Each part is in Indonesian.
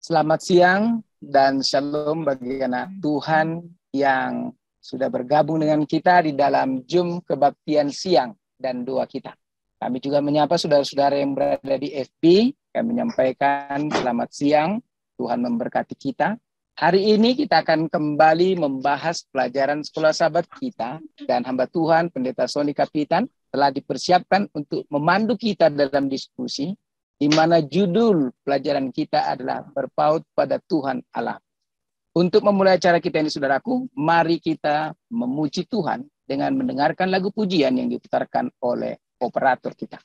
Selamat siang dan shalom bagi anak Tuhan yang sudah bergabung dengan kita di dalam Zoom kebaktian siang dan doa kita. Kami juga menyapa saudara-saudara yang berada di FB. Kami menyampaikan selamat siang, Tuhan memberkati kita. Hari ini kita akan kembali membahas pelajaran sekolah sahabat kita, dan hamba Tuhan Pendeta Sony Kapitan telah dipersiapkan untuk memandu kita dalam diskusi, di mana judul pelajaran kita adalah berpaut pada Tuhan Allah. Untuk memulai acara kita ini, saudaraku, mari kita memuji Tuhan dengan mendengarkan lagu pujian yang diputarkan oleh operator kita.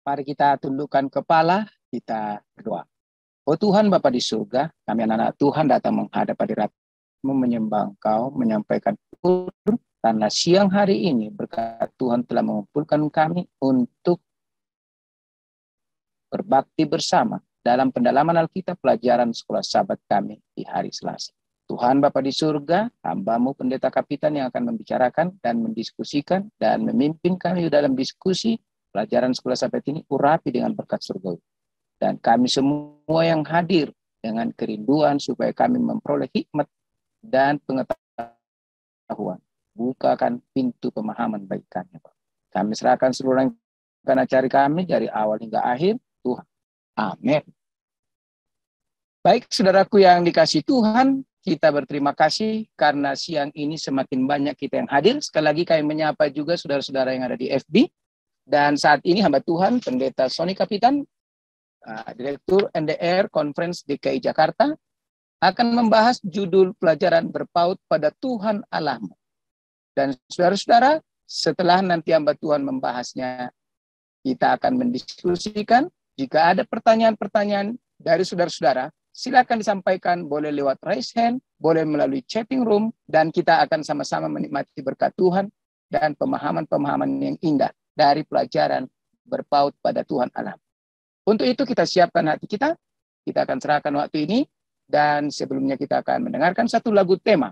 Mari kita tundukkan kepala, kita berdoa. Oh Tuhan Bapa di surga, kami anak-anak Tuhan datang menghadap hadirat-Mu, menyembah Engkau, menyampaikan syukur, karena siang hari ini berkat Tuhan telah mengumpulkan kami untuk berbakti bersama dalam pendalaman Alkitab pelajaran sekolah sahabat kami di hari Selasa. Tuhan Bapa di surga, hamba-Mu Pendeta Kapitan yang akan membicarakan dan mendiskusikan dan memimpin kami dalam diskusi pelajaran sekolah sahabat ini, urapi dengan berkat surga. Dan kami semua yang hadir dengan kerinduan supaya kami memperoleh hikmat dan pengetahuan. Bukakan pintu pemahaman bagi kami, Pak. Kami serahkan seluruh rangkaian acara kami dari awal hingga akhir, Tuhan. Amin. Baik, saudaraku yang dikasihi Tuhan, kita berterima kasih karena siang ini semakin banyak kita yang hadir. Sekali lagi kami menyapa juga saudara-saudara yang ada di FB. Dan saat ini hamba Tuhan, Pendeta Sony Kapitan, Direktur NDR Conference DKI Jakarta, akan membahas judul pelajaran berpaut pada Tuhan Allahmu. Dan saudara-saudara, setelah nanti hamba Tuhan membahasnya, kita akan mendiskusikan. Jika ada pertanyaan-pertanyaan dari saudara-saudara, silakan disampaikan, boleh lewat raise hand, boleh melalui chatting room, dan kita akan sama-sama menikmati berkat Tuhan dan pemahaman-pemahaman yang indah dari pelajaran berpaut pada Tuhan Allah. Untuk itu kita siapkan hati kita akan serahkan waktu ini, dan sebelumnya kita akan mendengarkan satu lagu tema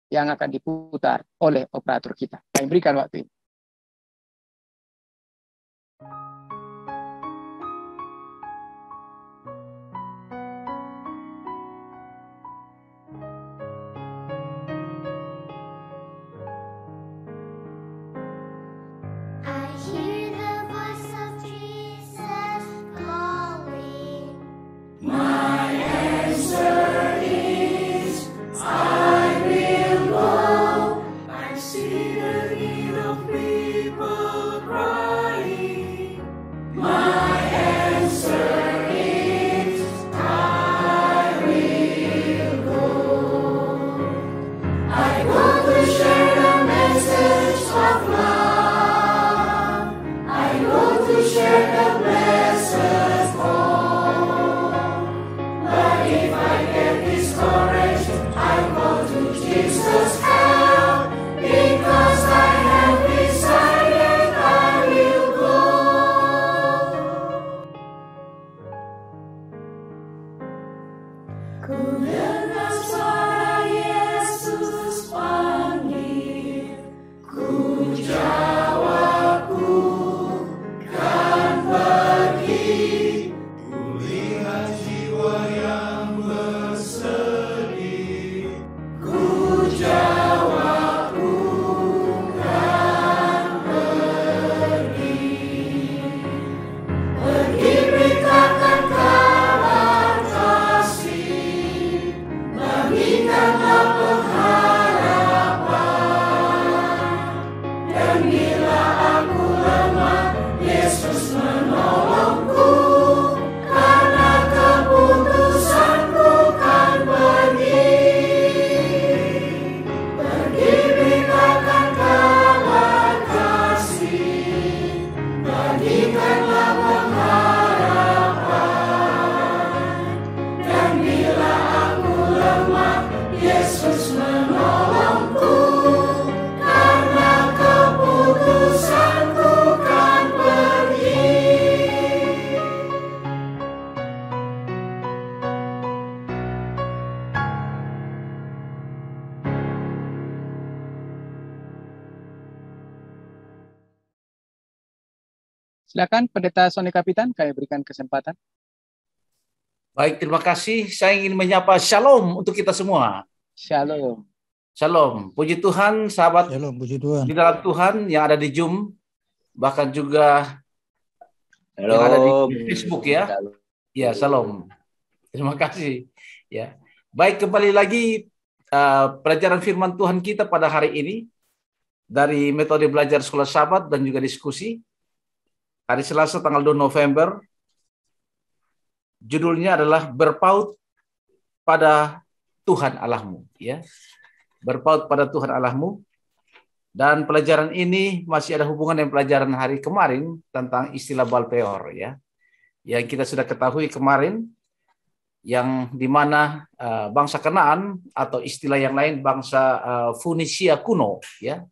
yang akan diputar oleh operator kita. Kami berikan waktu ini. Silakan Pendeta Sony Kapitan, kami berikan kesempatan. Baik, terima kasih. Saya ingin menyapa shalom untuk kita semua. Shalom. Shalom. Puji Tuhan, sahabat. Shalom, puji Tuhan. Di dalam Tuhan yang ada di Zoom, bahkan juga Shalom. yang ada di Facebook ya. Shalom. Ya, shalom. Terima kasih. Ya. Baik, kembali lagi pelajaran firman Tuhan kita pada hari ini dari metode belajar sekolah sahabat dan juga diskusi. Hari Selasa tanggal 2 November, judulnya adalah berpaut pada Tuhan Allahmu. Ya. Berpaut pada Tuhan Allahmu. Dan pelajaran ini masih ada hubungan dengan pelajaran hari kemarin tentang istilah Balpeor. Ya. Yang kita sudah ketahui kemarin, yang dimana bangsa Kanaan atau istilah yang lain bangsa Funisia kuno. Ya.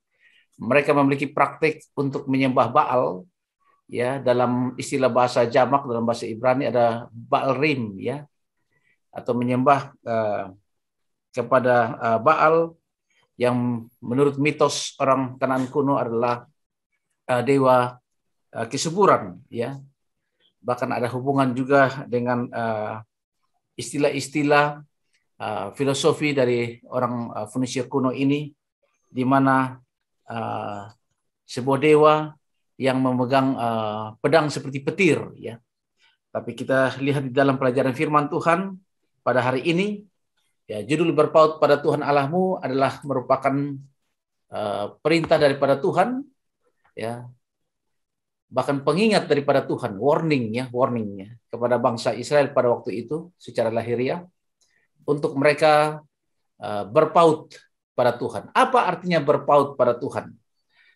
Mereka memiliki praktik untuk menyembah Baal. Ya, dalam istilah bahasa jamak dalam bahasa Ibrani ada Baalrim ya, atau menyembah kepada Baal yang menurut mitos orang Kanaan kuno adalah dewa kesuburan, ya. Bahkan ada hubungan juga dengan istilah-istilah filosofi dari orang Fenisia kuno ini, di mana sebuah dewa yang memegang pedang seperti petir, ya. Tapi kita lihat di dalam pelajaran firman Tuhan pada hari ini, ya, judul berpaut pada Tuhan Allahmu adalah merupakan perintah daripada Tuhan, ya, bahkan pengingat daripada Tuhan, warningnya kepada bangsa Israel pada waktu itu secara lahiriah untuk mereka berpaut pada Tuhan. Apa artinya berpaut pada Tuhan?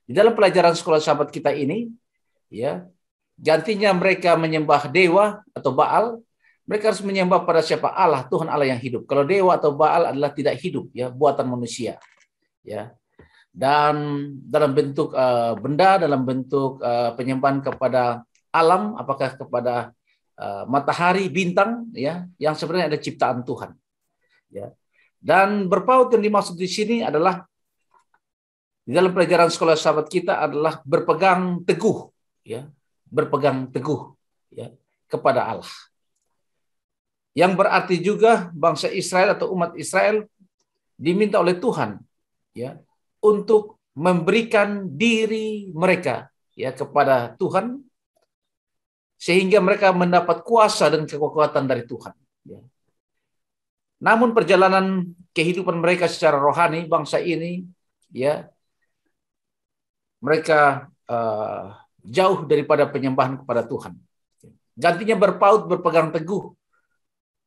Di dalam pelajaran sekolah sahabat kita ini, ya, gantinya mereka menyembah dewa atau Baal, mereka harus menyembah pada siapa? Allah, Tuhan Allah yang hidup. Kalau dewa atau Baal adalah tidak hidup, ya, buatan manusia, ya. Dan dalam bentuk benda, dalam bentuk penyembahan kepada alam, apakah kepada matahari, bintang, ya, yang sebenarnya ada ciptaan Tuhan, ya. Dan berpaut yang dimaksud di sini adalah di dalam pelajaran sekolah sahabat kita adalah berpegang teguh, ya, berpegang teguh, ya, kepada Allah. Yang berarti juga bangsa Israel atau umat Israel diminta oleh Tuhan, ya, untuk memberikan diri mereka, ya, kepada Tuhan sehingga mereka mendapat kuasa dan kekuatan dari Tuhan, ya. Namun perjalanan kehidupan mereka secara rohani bangsa ini, ya, mereka jauh daripada penyembahan kepada Tuhan. Gantinya berpaut, berpegang teguh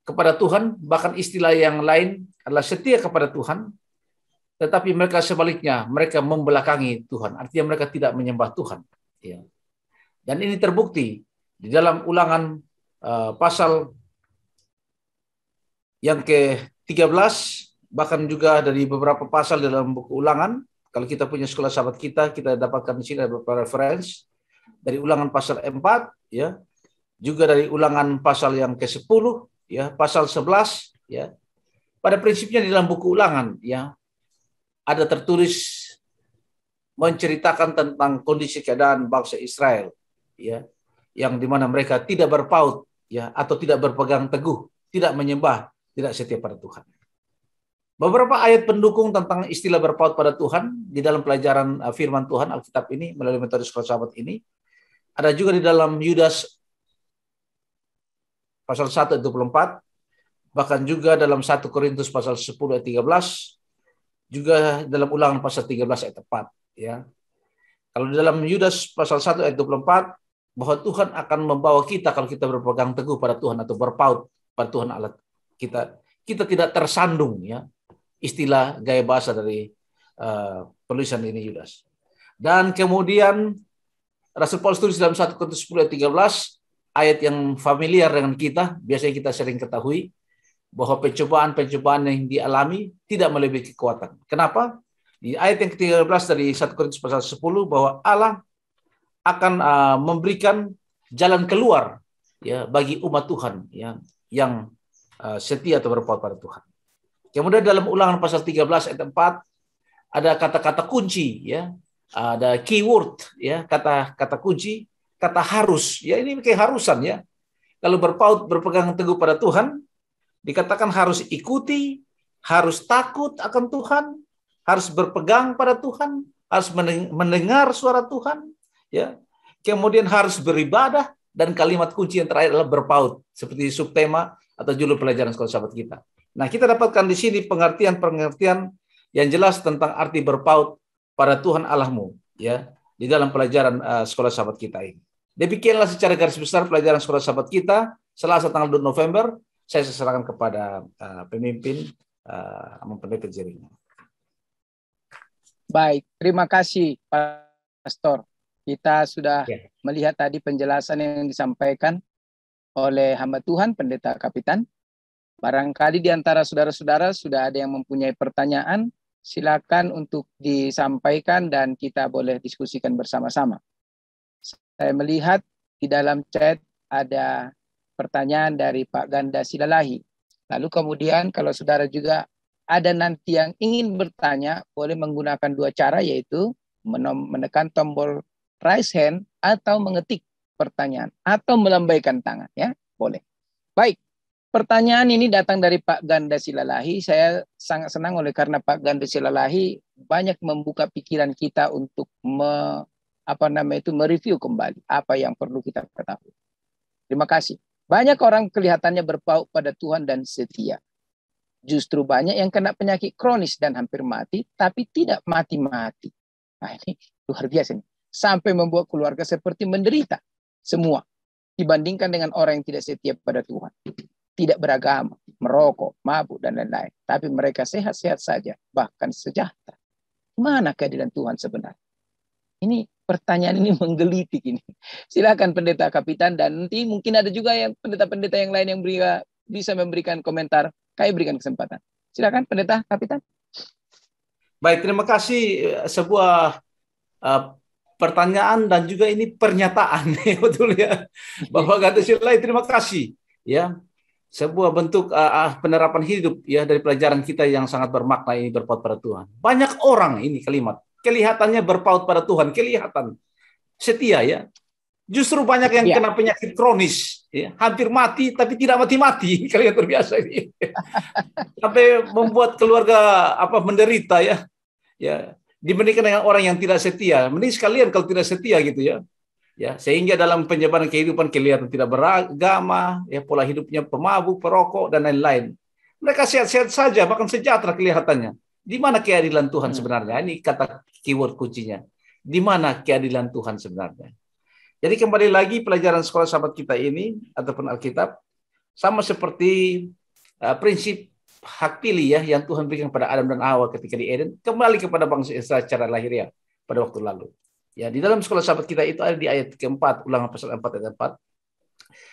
kepada Tuhan, bahkan istilah yang lain adalah setia kepada Tuhan. Tetapi mereka sebaliknya, mereka membelakangi Tuhan. Artinya mereka tidak menyembah Tuhan, ya. Dan ini terbukti di dalam Ulangan pasal yang ke-13, bahkan juga dari beberapa pasal dalam buku Ulangan. Kalau kita punya sekolah sahabat kita dapatkan di sini ada beberapa referensi dari Ulangan pasal 4, ya. Juga dari Ulangan pasal yang ke-10, ya, pasal 11, ya. Pada prinsipnya di dalam buku Ulangan, ya, ada tertulis menceritakan tentang kondisi keadaan bangsa Israel, ya, yang dimana mereka tidak berpaut, ya, atau tidak berpegang teguh, tidak menyembah, tidak setia pada Tuhan. Beberapa ayat pendukung tentang istilah berpaut pada Tuhan di dalam pelajaran firman Tuhan Alkitab ini melalui metode sekolah sahabat ini ada juga di dalam Yudas pasal 1 ayat 24, bahkan juga dalam 1 Korintus pasal 10 ayat 13, juga dalam Ulangan pasal 13 ayat 4, ya. Kalau di dalam Yudas pasal 1 ayat 24 bahwa Tuhan akan membawa kita kalau kita berpegang teguh pada Tuhan atau berpaut pada Tuhan Allah kita tidak tersandung, ya, istilah gaya bahasa dari penulisan ini Yudas. Dan kemudian Rasul Paulus tulis dalam 1 Korintus 10 ayat 13, ayat yang familiar dengan kita, biasanya kita sering ketahui bahwa pencobaan-pencobaan yang dialami tidak melebihi kekuatan. Kenapa? Di ayat yang ke-13 dari 1 Korintus pasal 10 bahwa Allah akan memberikan jalan keluar, ya, bagi umat Tuhan, ya, yang setia atau berpaut pada Tuhan. Kemudian dalam Ulangan pasal 13 ayat 4 ada kata-kata kunci, ya. Ada keyword, ya, kata kunci, kata harus. Ya, ini keharusan, ya. Kalau berpaut, berpegang teguh pada Tuhan, dikatakan harus ikuti, harus takut akan Tuhan, harus berpegang pada Tuhan, harus mendengar suara Tuhan, ya. Kemudian harus beribadah, dan kalimat kunci yang terakhir adalah berpaut, seperti subtema atau judul pelajaran sekolah sahabat kita. Nah, kita dapatkan di sini pengertian-pengertian yang jelas tentang arti berpaut pada Tuhan Allahmu, ya, di dalam pelajaran sekolah sahabat kita ini. Demikianlah secara garis besar pelajaran sekolah sahabat kita Selasa tanggal 2 November. Saya serahkan kepada pemimpin Pendeta Jerry. Baik, terima kasih Pastor. Kita sudah melihat tadi penjelasan yang disampaikan oleh hamba Tuhan Pendeta Kapitan. Barangkali di antara saudara-saudara sudah ada yang mempunyai pertanyaan, silakan untuk disampaikan dan kita boleh diskusikan bersama-sama. Saya melihat di dalam chat ada pertanyaan dari Pak Ganda Silalahi. Lalu kemudian kalau saudara juga ada nanti yang ingin bertanya, boleh menggunakan dua cara, yaitu menekan tombol raise hand atau mengetik pertanyaan atau melambaikan tangan, ya, boleh. Baik, pertanyaan ini datang dari Pak Ganda Silalahi. Saya sangat senang oleh karena Pak Ganda Silalahi banyak membuka pikiran kita untuk mereview kembali apa yang perlu kita ketahui. Terima kasih. Banyak orang kelihatannya berpaut pada Tuhan dan setia. Justru banyak yang kena penyakit kronis dan hampir mati, tapi tidak mati-mati. Nah, ini luar biasa nih. Sampai membuat keluarga seperti menderita semua dibandingkan dengan orang yang tidak setia pada Tuhan. Tidak beragama, merokok, mabuk, dan lain-lain. Tapi mereka sehat-sehat saja, bahkan sejahtera. Mana keadilan Tuhan sebenarnya? Ini pertanyaan ini menggelitik ini. Silakan Pendeta Kapitan, dan nanti mungkin ada juga yang pendeta-pendeta yang lain yang bisa memberikan komentar. Kami berikan kesempatan. Silakan Pendeta Kapitan. Baik, terima kasih. Sebuah pertanyaan dan juga ini pernyataan, betul ya, Bapak Ganda Silalahi. Terima kasih, ya. Sebuah bentuk penerapan hidup ya dari pelajaran kita yang sangat bermakna ini, berpaut pada Tuhan. Banyak orang, ini kalimat, kelihatannya berpaut pada Tuhan, kelihatan setia ya. Justru banyak yang kena penyakit kronis, ya, hampir mati tapi tidak mati-mati. Kalian terbiasa ini. Sampai membuat keluarga menderita ya. Ya, dibandingkan dengan orang yang tidak setia. Mending sekalian kalau tidak setia gitu ya. Ya, sehingga dalam penyebaran kehidupan kelihatan tidak beragama, ya, pola hidupnya pemabuk, perokok, dan lain-lain. Mereka sehat-sehat saja, bahkan sejahtera kelihatannya. Di mana keadilan Tuhan sebenarnya? Ini kata keyword kuncinya. Di mana keadilan Tuhan sebenarnya? Jadi kembali lagi pelajaran sekolah sahabat kita ini, ataupun Alkitab, sama seperti prinsip hak pilih ya, yang Tuhan berikan pada Adam dan Hawa ketika di Eden, kembali kepada bangsa Israel secara lahiriah pada waktu lalu. Ya, di dalam sekolah sahabat kita itu ada di ayat keempat, Ulangan pasal 4 ayat 4.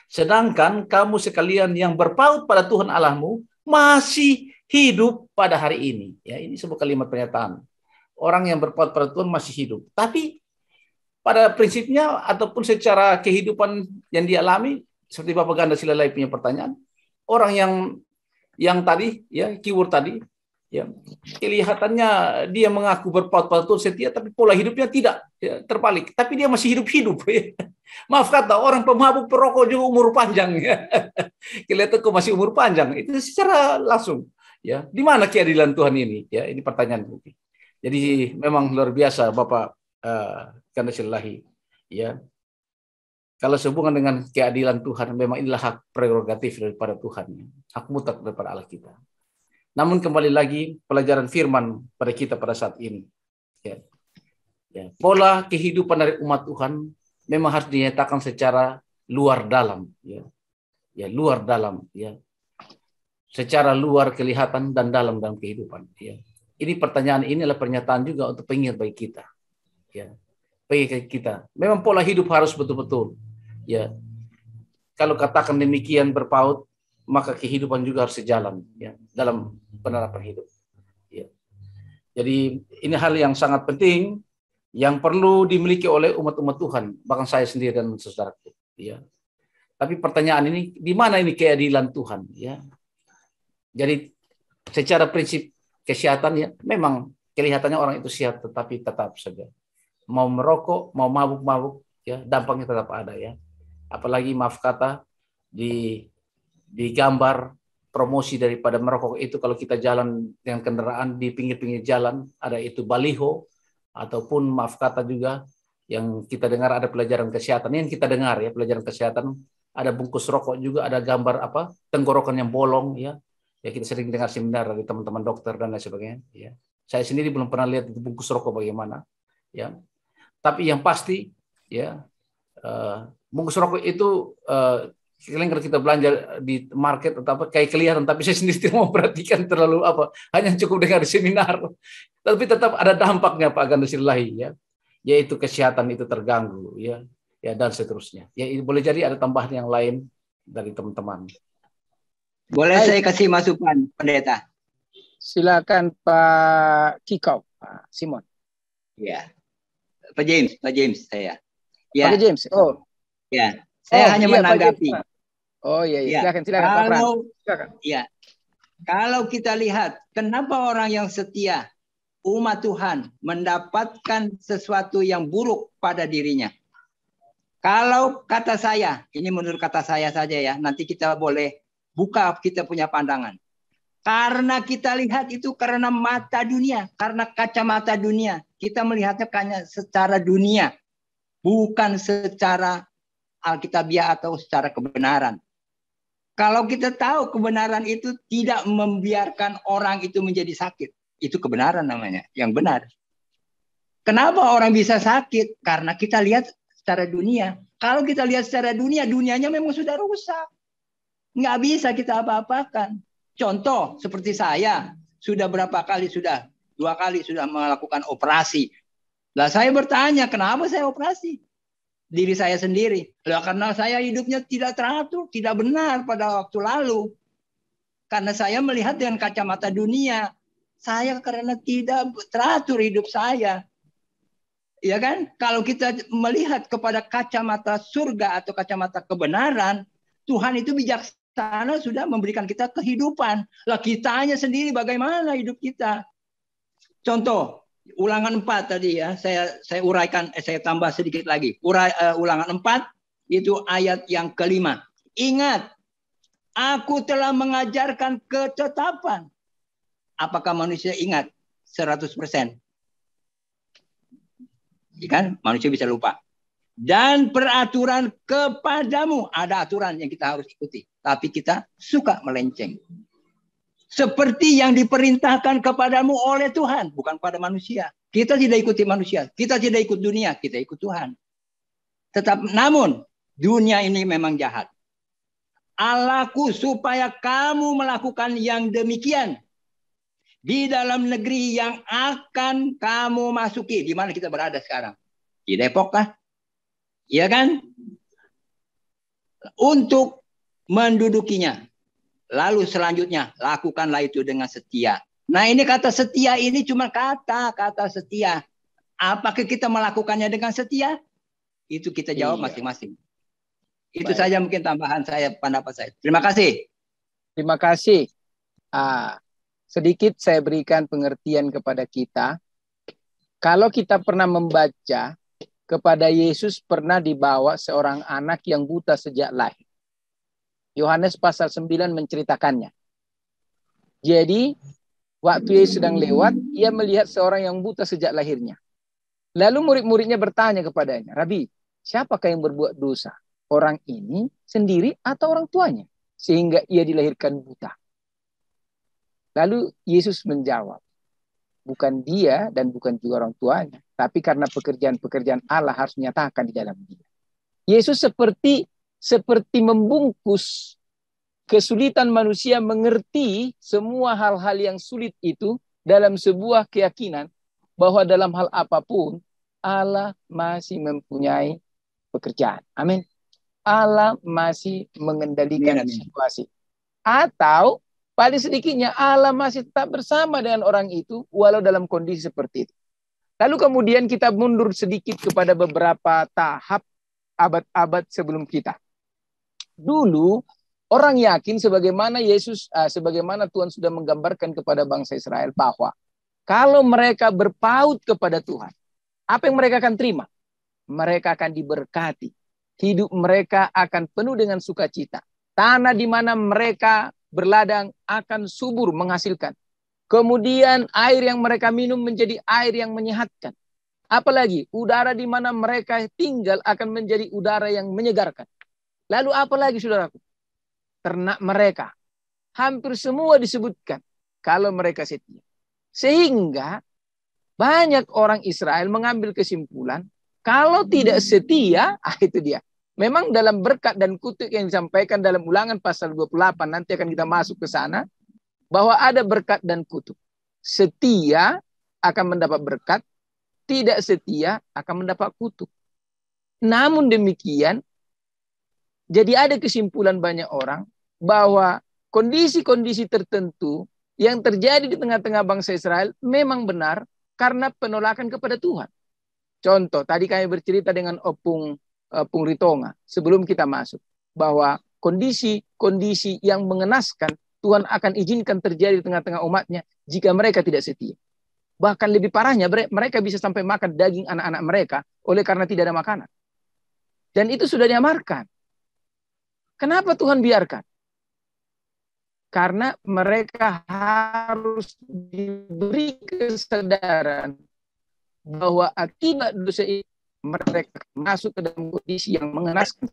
Sedangkan kamu sekalian yang berpaut pada Tuhan Allahmu masih hidup pada hari ini. Ya, ini sebuah kalimat pernyataan. Orang yang berpaut pada Tuhan masih hidup. Tapi pada prinsipnya ataupun secara kehidupan yang dialami, seperti Bapak Ganda Silalahi punya pertanyaan, orang yang tadi ya, keyword tadi, ya, kelihatannya dia mengaku berpaut pada Tuhan setia, tapi pola hidupnya tidak, ya, terbalik. Tapi dia masih hidup-hidup. Ya. Maaf kata, orang pemabuk perokok juga umur panjang. Ya. Kelihatan kok masih umur panjang. Itu secara langsung. Ya, di mana keadilan Tuhan ini? Ya, ini pertanyaan. Jadi memang luar biasa, Bapak Ganda Silalahi. Ya, kalau sehubungan dengan keadilan Tuhan, memang inilah hak prerogatif daripada Tuhan, hak mutlak daripada Allah kita. Namun kembali lagi pelajaran firman pada kita pada saat ini. Ya. Ya. Pola kehidupan dari umat Tuhan memang harus dinyatakan secara luar dalam. Ya. Ya, luar dalam. Ya. Secara luar kelihatan dan dalam kehidupan. Ya. Ini pertanyaan ini adalah pernyataan juga untuk pengingat bagi kita. Ya. Bagi kita. Memang pola hidup harus betul-betul. Ya. Kalau katakan demikian berpaut, maka kehidupan juga harus sejalan ya, dalam penerapan hidup. Ya. Jadi ini hal yang sangat penting yang perlu dimiliki oleh umat-umat Tuhan, bahkan saya sendiri dan saudaraku. Ya. Tapi pertanyaan ini, di mana ini keadilan Tuhan? Ya. Jadi secara prinsip kesehatan ya, memang kelihatannya orang itu sehat, tetapi tetap saja mau merokok, mau mabuk-mabuk, ya dampaknya tetap ada ya. Apalagi maaf kata di gambar promosi daripada merokok itu, kalau kita jalan dengan kendaraan di pinggir-pinggir jalan, ada itu baliho, ataupun maaf kata juga yang kita dengar ada pelajaran kesehatan, yang kita dengar ya pelajaran kesehatan, ada bungkus rokok juga, ada gambar tenggorokan yang bolong ya. Ya kita sering dengar seminar dari teman-teman dokter dan lain sebagainya ya. Saya sendiri belum pernah lihat itu bungkus rokok bagaimana ya. Tapi yang pasti ya bungkus rokok itu kalau kita belanja di market atau kayak kelihatan, tapi saya sendiri tidak mau perhatikan terlalu hanya cukup dengar di seminar. Tapi tetap ada dampaknya Pak Ganda Silalahi ya, yaitu kesehatan itu terganggu ya, dan seterusnya. Ya boleh jadi ada tambahan yang lain dari teman-teman. Boleh saya kasih masukan, Pendeta? Silakan Pak Kikau, Pak Simon. Ya, Pak James saya. Ya. Pak James. Oh, ya. Saya hanya menanggapi. Oh iya. Silakan Pak Pran. Ya. Kalau kita lihat, kenapa orang yang setia, umat Tuhan, mendapatkan sesuatu yang buruk pada dirinya? Kalau kata saya, ini menurut kata saya saja ya, nanti kita boleh buka kita punya pandangan. Karena kita lihat itu karena mata dunia, karena kacamata dunia. Kita melihatnya hanya secara dunia, bukan secara alkitabiah atau secara kebenaran. Kalau kita tahu kebenaran itu tidak membiarkan orang itu menjadi sakit, itu kebenaran namanya, yang benar. Kenapa orang bisa sakit? Karena kita lihat secara dunia. Kalau kita lihat secara dunia, dunianya memang sudah rusak. Nggak bisa kita apa-apakan. Contoh, seperti saya, sudah berapa kali, sudah 2 kali sudah melakukan operasi. Lah saya bertanya, kenapa saya operasi? Diri saya sendiri. Lah karena saya hidupnya tidak teratur, tidak benar pada waktu lalu. Karena saya melihat dengan kacamata dunia. Saya karena tidak teratur hidup saya. Ya kan? Kalau kita melihat kepada kacamata surga atau kacamata kebenaran, Tuhan itu bijaksana sudah memberikan kita kehidupan. Lah kitanya sendiri bagaimana hidup kita? Contoh, Ulangan 4 tadi ya, saya uraikan, saya tambah sedikit lagi. Ulangan 4 itu ayat yang kelima. Ingat, aku telah mengajarkan ketetapan. Apakah manusia ingat 100%? Kan manusia bisa lupa. Dan peraturan kepadamu, ada aturan yang kita harus ikuti, tapi kita suka melenceng. Seperti yang diperintahkan kepadamu oleh Tuhan, bukan pada manusia. Kita tidak ikuti manusia, kita tidak ikut dunia, kita ikut Tuhan. Namun dunia ini memang jahat. Allahku supaya kamu melakukan yang demikian di dalam negeri yang akan kamu masuki. Di mana kita berada sekarang? Di Depok kah? Iya kan? Untuk mendudukinya. Lalu selanjutnya, lakukanlah itu dengan setia. Nah ini kata setia ini cuma kata setia. Apakah kita melakukannya dengan setia? Itu kita jawab masing-masing. Itu saja mungkin tambahan saya, pendapat saya. Terima kasih. Terima kasih. Sedikit saya berikan pengertian kepada kita. Kalau kita pernah membaca, kepada Yesus pernah dibawa seorang anak yang buta sejak lahir. Yohanes pasal 9 menceritakannya. Jadi, waktu Yesus sedang lewat, ia melihat seorang yang buta sejak lahirnya. Lalu murid-muridnya bertanya kepadanya, Rabi, siapakah yang berbuat dosa? Orang ini sendiri atau orang tuanya? Sehingga ia dilahirkan buta. Lalu Yesus menjawab, bukan dia dan bukan juga orang tuanya, tapi karena pekerjaan-pekerjaan Allah harus dinyatakan di dalam dia. Yesus seperti membungkus kesulitan manusia mengerti semua hal-hal yang sulit itu dalam sebuah keyakinan bahwa dalam hal apapun Allah masih mempunyai pekerjaan. Amin. Allah masih mengendalikan situasi. Atau paling sedikitnya Allah masih tetap bersama dengan orang itu walau dalam kondisi seperti itu. Lalu kemudian kita mundur sedikit kepada beberapa tahap abad-abad sebelum kita. Dulu orang yakin sebagaimana sebagaimana Tuhan sudah menggambarkan kepada bangsa Israel bahwa kalau mereka berpaut kepada Tuhan, apa yang mereka akan terima? Mereka akan diberkati. Hidup mereka akan penuh dengan sukacita. Tanah di mana mereka berladang akan subur menghasilkan. Kemudian air yang mereka minum menjadi air yang menyehatkan. Apalagi udara di mana mereka tinggal akan menjadi udara yang menyegarkan. Lalu apalagi saudaraku? Ternak mereka. Hampir semua disebutkan kalau mereka setia. Sehingga banyak orang Israel mengambil kesimpulan kalau tidak setia, itu dia. Memang dalam berkat dan kutuk yang disampaikan dalam Ulangan pasal 28, nanti akan kita masuk ke sana, bahwa ada berkat dan kutuk. Setia akan mendapat berkat, tidak setia akan mendapat kutuk. Namun demikian, jadi ada kesimpulan banyak orang bahwa kondisi-kondisi tertentu yang terjadi di tengah-tengah bangsa Israel memang benar karena penolakan kepada Tuhan. Contoh, tadi kami bercerita dengan Opung Ritonga sebelum kita masuk, bahwa kondisi-kondisi yang mengenaskan Tuhan akan izinkan terjadi di tengah-tengah umatnya jika mereka tidak setia. Bahkan lebih parahnya, mereka bisa sampai makan daging anak-anak mereka oleh karena tidak ada makanan. Dan itu sudah diamarkan. Kenapa Tuhan biarkan? Karena mereka harus diberi kesadaran bahwa akibat dosa ini mereka masuk ke dalam kondisi yang mengenaskan.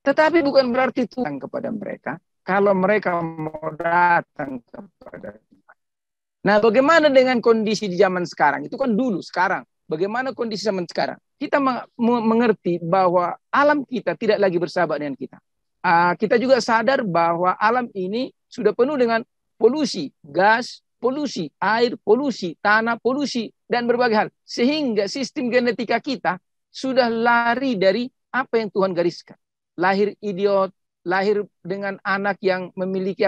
Tetapi bukan berarti Tuhan kepada mereka kalau mereka mau datang kepada Tuhan. Nah, bagaimana dengan kondisi di zaman sekarang? Itu kan dulu, sekarang. Bagaimana kondisi zaman sekarang? Kita mengerti bahwa alam kita tidak lagi bersahabat dengan kita. Kita juga sadar bahwa alam ini sudah penuh dengan polusi, gas, polusi, air, polusi, tanah, polusi, dan berbagai hal. Sehingga sistem genetika kita sudah lari dari apa yang Tuhan gariskan. Lahir idiot, lahir dengan anak yang memiliki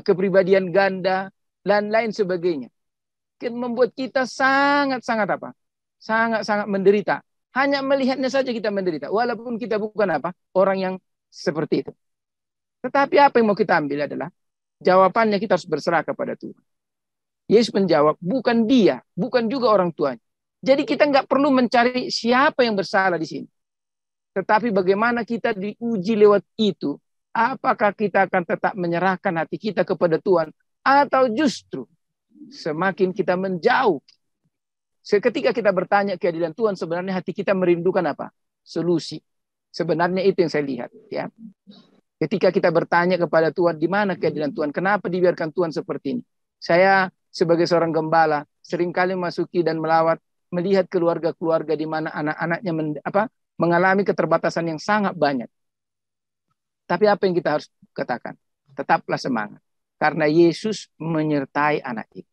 kepribadian ganda, dan lain sebagainya. Membuat kita sangat-sangat sangat-sangat menderita. Hanya melihatnya saja kita menderita. Walaupun kita bukan orang yang seperti itu. Tetapi apa yang mau kita ambil adalah jawabannya kita harus berserah kepada Tuhan. Yesus menjawab, bukan dia, bukan juga orang tuanya. Jadi kita nggak perlu mencari siapa yang bersalah di sini. Tetapi bagaimana kita diuji lewat itu. Apakah kita akan tetap menyerahkan hati kita kepada Tuhan. Atau justru semakin kita menjauh. Seketika kita bertanya keadilan Tuhan, sebenarnya hati kita merindukan apa? Solusi. Sebenarnya itu yang saya lihat. Ya. Ketika kita bertanya kepada Tuhan, di mana keadilan Tuhan? Kenapa dibiarkan Tuhan seperti ini? Saya sebagai seorang gembala seringkali masuki dan melawat, melihat keluarga-keluarga di mana anak-anaknya mengalami keterbatasan yang sangat banyak. Tapi apa yang kita harus katakan? Tetaplah semangat. Karena Yesus menyertai anak itu.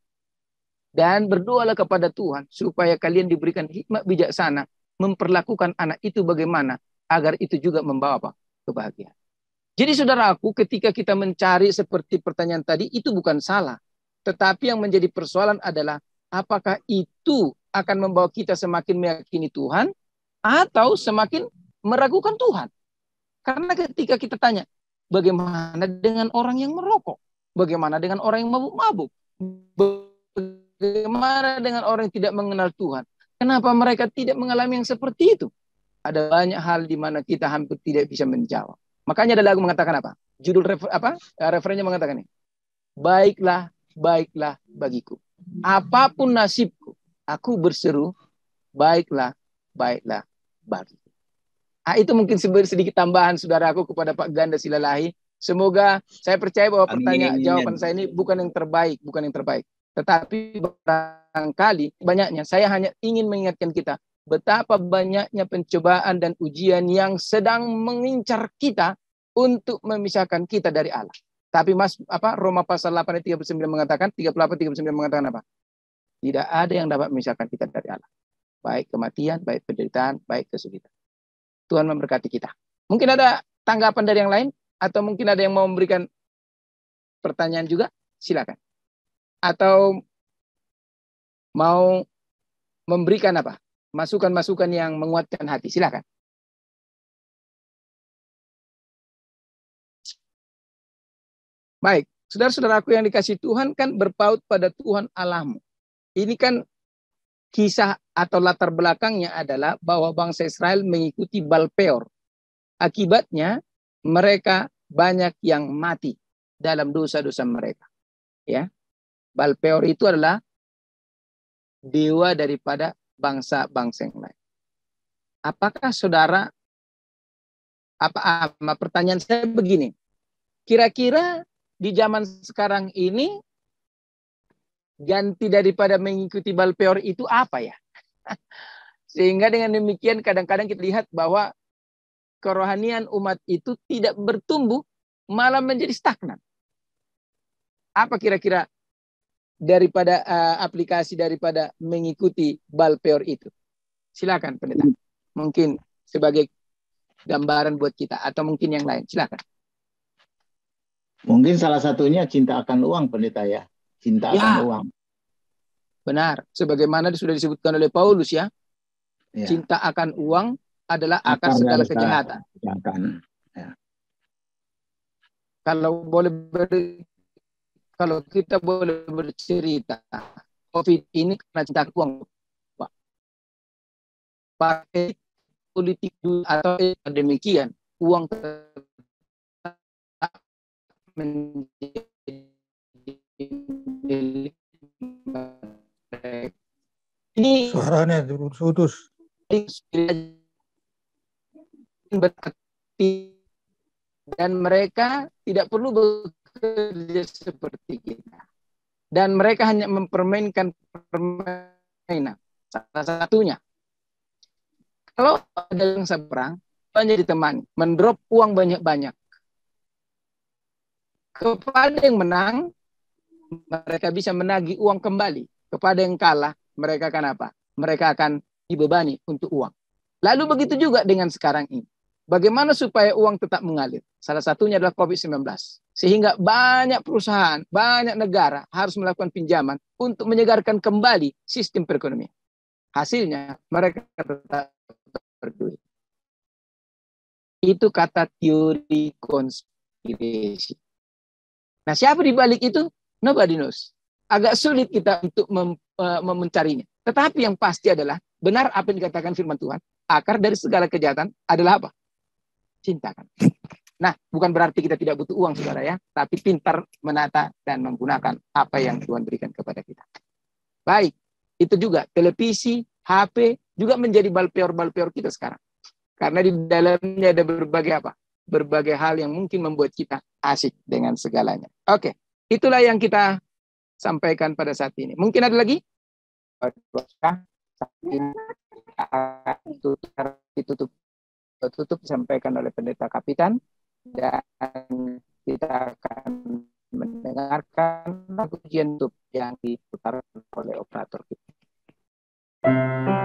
Dan berdoalah kepada Tuhan supaya kalian diberikan hikmat bijaksana memperlakukan anak itu bagaimana agar itu juga membawa kebahagiaan. Jadi saudaraku, ketika kita mencari seperti pertanyaan tadi, itu bukan salah. Tetapi yang menjadi persoalan adalah apakah itu akan membawa kita semakin meyakini Tuhan atau semakin meragukan Tuhan. Karena ketika kita tanya, bagaimana dengan orang yang merokok? Bagaimana dengan orang yang mabuk-mabuk? Bagaimana dengan orang yang tidak mengenal Tuhan? Kenapa mereka tidak mengalami yang seperti itu? Ada banyak hal di mana kita hampir tidak bisa menjawab. Makanya ada lagu mengatakan apa? Judul referennya mengatakan ini. Baiklah, baiklah bagiku. Apapun nasibku, aku berseru, baiklah, baiklah bagiku. Itu mungkin sedikit tambahan saudaraku kepada Pak Ganda Silalahi. Semoga saya percaya bahwa jawaban saya ini bukan yang terbaik, Tetapi barangkali banyaknya saya hanya ingin mengingatkan kita betapa banyaknya pencobaan dan ujian yang sedang mengincar kita untuk memisahkan kita dari Allah. Tapi Roma pasal 8 ayat 39 mengatakan, 38-39 mengatakan apa? Tidak ada yang dapat memisahkan kita dari Allah. Baik kematian, baik penderitaan, baik kesulitan. Tuhan memberkati kita. Mungkin ada tanggapan dari yang lain? Atau mungkin ada yang mau memberikan pertanyaan juga? Silakan. Atau mau memberikan masukan-masukan yang menguatkan hati? Silakan. Baik, saudara-saudaraku yang dikasihi Tuhan, kan berpaut pada Tuhan Allahmu. Ini kan kisah atau latar belakangnya adalah bahwa bangsa Israel mengikuti Baal Peor. Akibatnya mereka banyak yang mati dalam dosa-dosa mereka. Ya, Baal Peor itu adalah dewa daripada bangsa-bangsa yang lain. Apakah saudara? Pertanyaan saya begini. Kira-kira di zaman sekarang ini ganti daripada mengikuti Baal Peor itu apa ya? Sehingga dengan demikian kadang-kadang kita lihat bahwa kerohanian umat itu tidak bertumbuh, malah menjadi stagnan. Apa kira-kira daripada aplikasi daripada mengikuti Baal Peor itu? Silakan pendeta. Mungkin sebagai gambaran buat kita atau mungkin yang lain. Silakan. Mungkin salah satunya cinta akan uang, pendeta ya. Cinta akan uang. Benar. Sebagaimana sudah disebutkan oleh Paulus ya. Cinta akan uang adalah akar segala kejahatan. Ya. kalau kita boleh bercerita, COVID ini karena cinta uang, Pak. Pakai politik dulu atau demikian, uang menjadi ini Suaranya putus. berarti dan mereka tidak perlu bekerja seperti kita dan mereka hanya mempermainkan permainan. Salah satunya kalau ada yang seberang banyak ditemani mendrop uang banyak-banyak kepada yang menang, mereka bisa menagih uang kembali. Kepada yang kalah, mereka akan apa? Mereka akan dibebani untuk uang. Lalu begitu juga dengan sekarang ini. Bagaimana supaya uang tetap mengalir? Salah satunya adalah COVID-19. Sehingga banyak perusahaan, banyak negara harus melakukan pinjaman untuk menyegarkan kembali sistem perekonomian. Hasilnya, mereka tetap berduit. Itu kata teori konspirasi. Nah, siapa di balik itu? Nobody knows. Agak sulit kita untuk mencarinya. Tetapi yang pasti adalah benar apa yang dikatakan firman Tuhan. Akar dari segala kejahatan adalah apa? Cinta kan. Nah, bukan berarti kita tidak butuh uang, saudara ya. Tapi pintar menata dan menggunakan apa yang Tuhan berikan kepada kita. Baik, itu juga televisi, HP juga menjadi balpeor kita sekarang. Karena di dalamnya ada berbagai apa? Berbagai hal yang mungkin membuat kita asik dengan segalanya. Oke, itulah yang kita sampaikan pada saat ini. Mungkin ada lagi? Tutup disampaikan oleh Pendeta Kapitan dan kita akan mendengarkan lagu pujian yang diputar oleh operator kita. Aku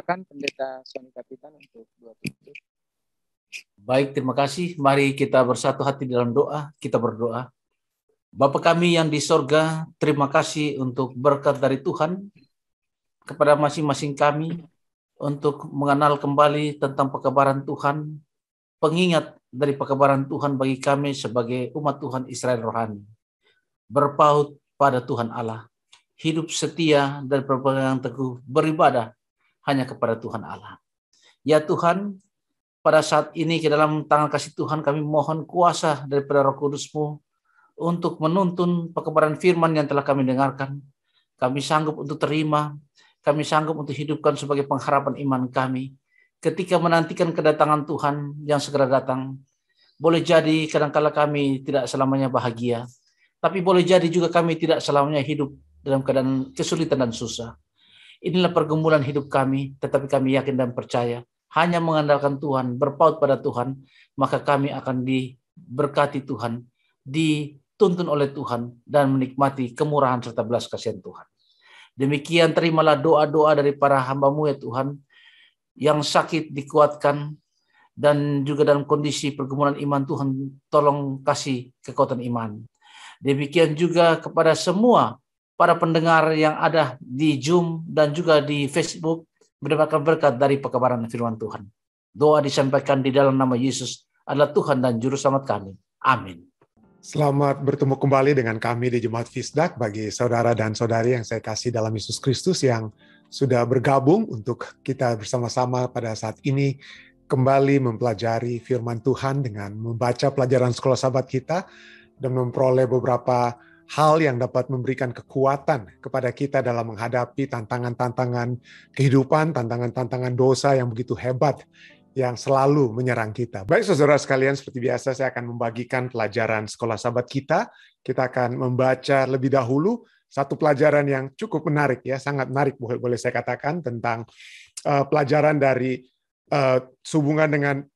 Silakan Pendeta Sony Kapitan untuk doa tutup. Baik, terima kasih. Mari kita bersatu hati dalam doa. Kita berdoa. Bapa kami yang di sorga, terima kasih untuk berkat dari Tuhan kepada masing-masing kami untuk mengenal kembali tentang pekabaran Tuhan, pengingat dari pekabaran Tuhan bagi kami sebagai umat Tuhan Israel rohani. Berpaut pada Tuhan Allah, hidup setia dan berpegang teguh beribadah hanya kepada Tuhan Allah. Ya Tuhan, pada saat ini ke dalam tangan kasih Tuhan kami mohon kuasa daripada Roh Kudus-Mu untuk menuntun pekabaran firman yang telah kami dengarkan. Kami sanggup untuk terima, kami sanggup untuk hidupkan sebagai pengharapan iman kami. Ketika menantikan kedatangan Tuhan yang segera datang, boleh jadi kadangkala kami tidak selamanya bahagia, tapi boleh jadi juga kami tidak selamanya hidup dalam keadaan kesulitan dan susah. Inilah pergumulan hidup kami, tetapi kami yakin dan percaya, hanya mengandalkan Tuhan, berpaut pada Tuhan, maka kami akan diberkati Tuhan, dituntun oleh Tuhan, dan menikmati kemurahan serta belas kasihan Tuhan. Demikian terimalah doa-doa dari para hamba-Mu ya Tuhan, yang sakit dikuatkan, dan juga dalam kondisi pergumulan iman Tuhan, tolong kasih kekuatan iman. Demikian juga kepada semua para pendengar yang ada di Zoom dan juga di Facebook, mendapatkan berkat dari pekabaran firman Tuhan. Doa disampaikan di dalam nama Yesus adalah Tuhan dan Juru Selamat kami. Amin. Selamat bertemu kembali dengan kami di Jemaat Fisdak bagi saudara dan saudari yang saya kasih dalam Yesus Kristus yang sudah bergabung untuk kita bersama-sama pada saat ini kembali mempelajari firman Tuhan dengan membaca pelajaran sekolah sahabat kita dan memperoleh beberapa hal yang dapat memberikan kekuatan kepada kita dalam menghadapi tantangan-tantangan kehidupan, tantangan-tantangan dosa yang begitu hebat yang selalu menyerang kita. Baik saudara sekalian, seperti biasa saya akan membagikan pelajaran sekolah sahabat kita. Kita akan membaca lebih dahulu satu pelajaran yang cukup menarik ya, sangat menarik boleh saya katakan tentang pelajaran dari sehubungan dengan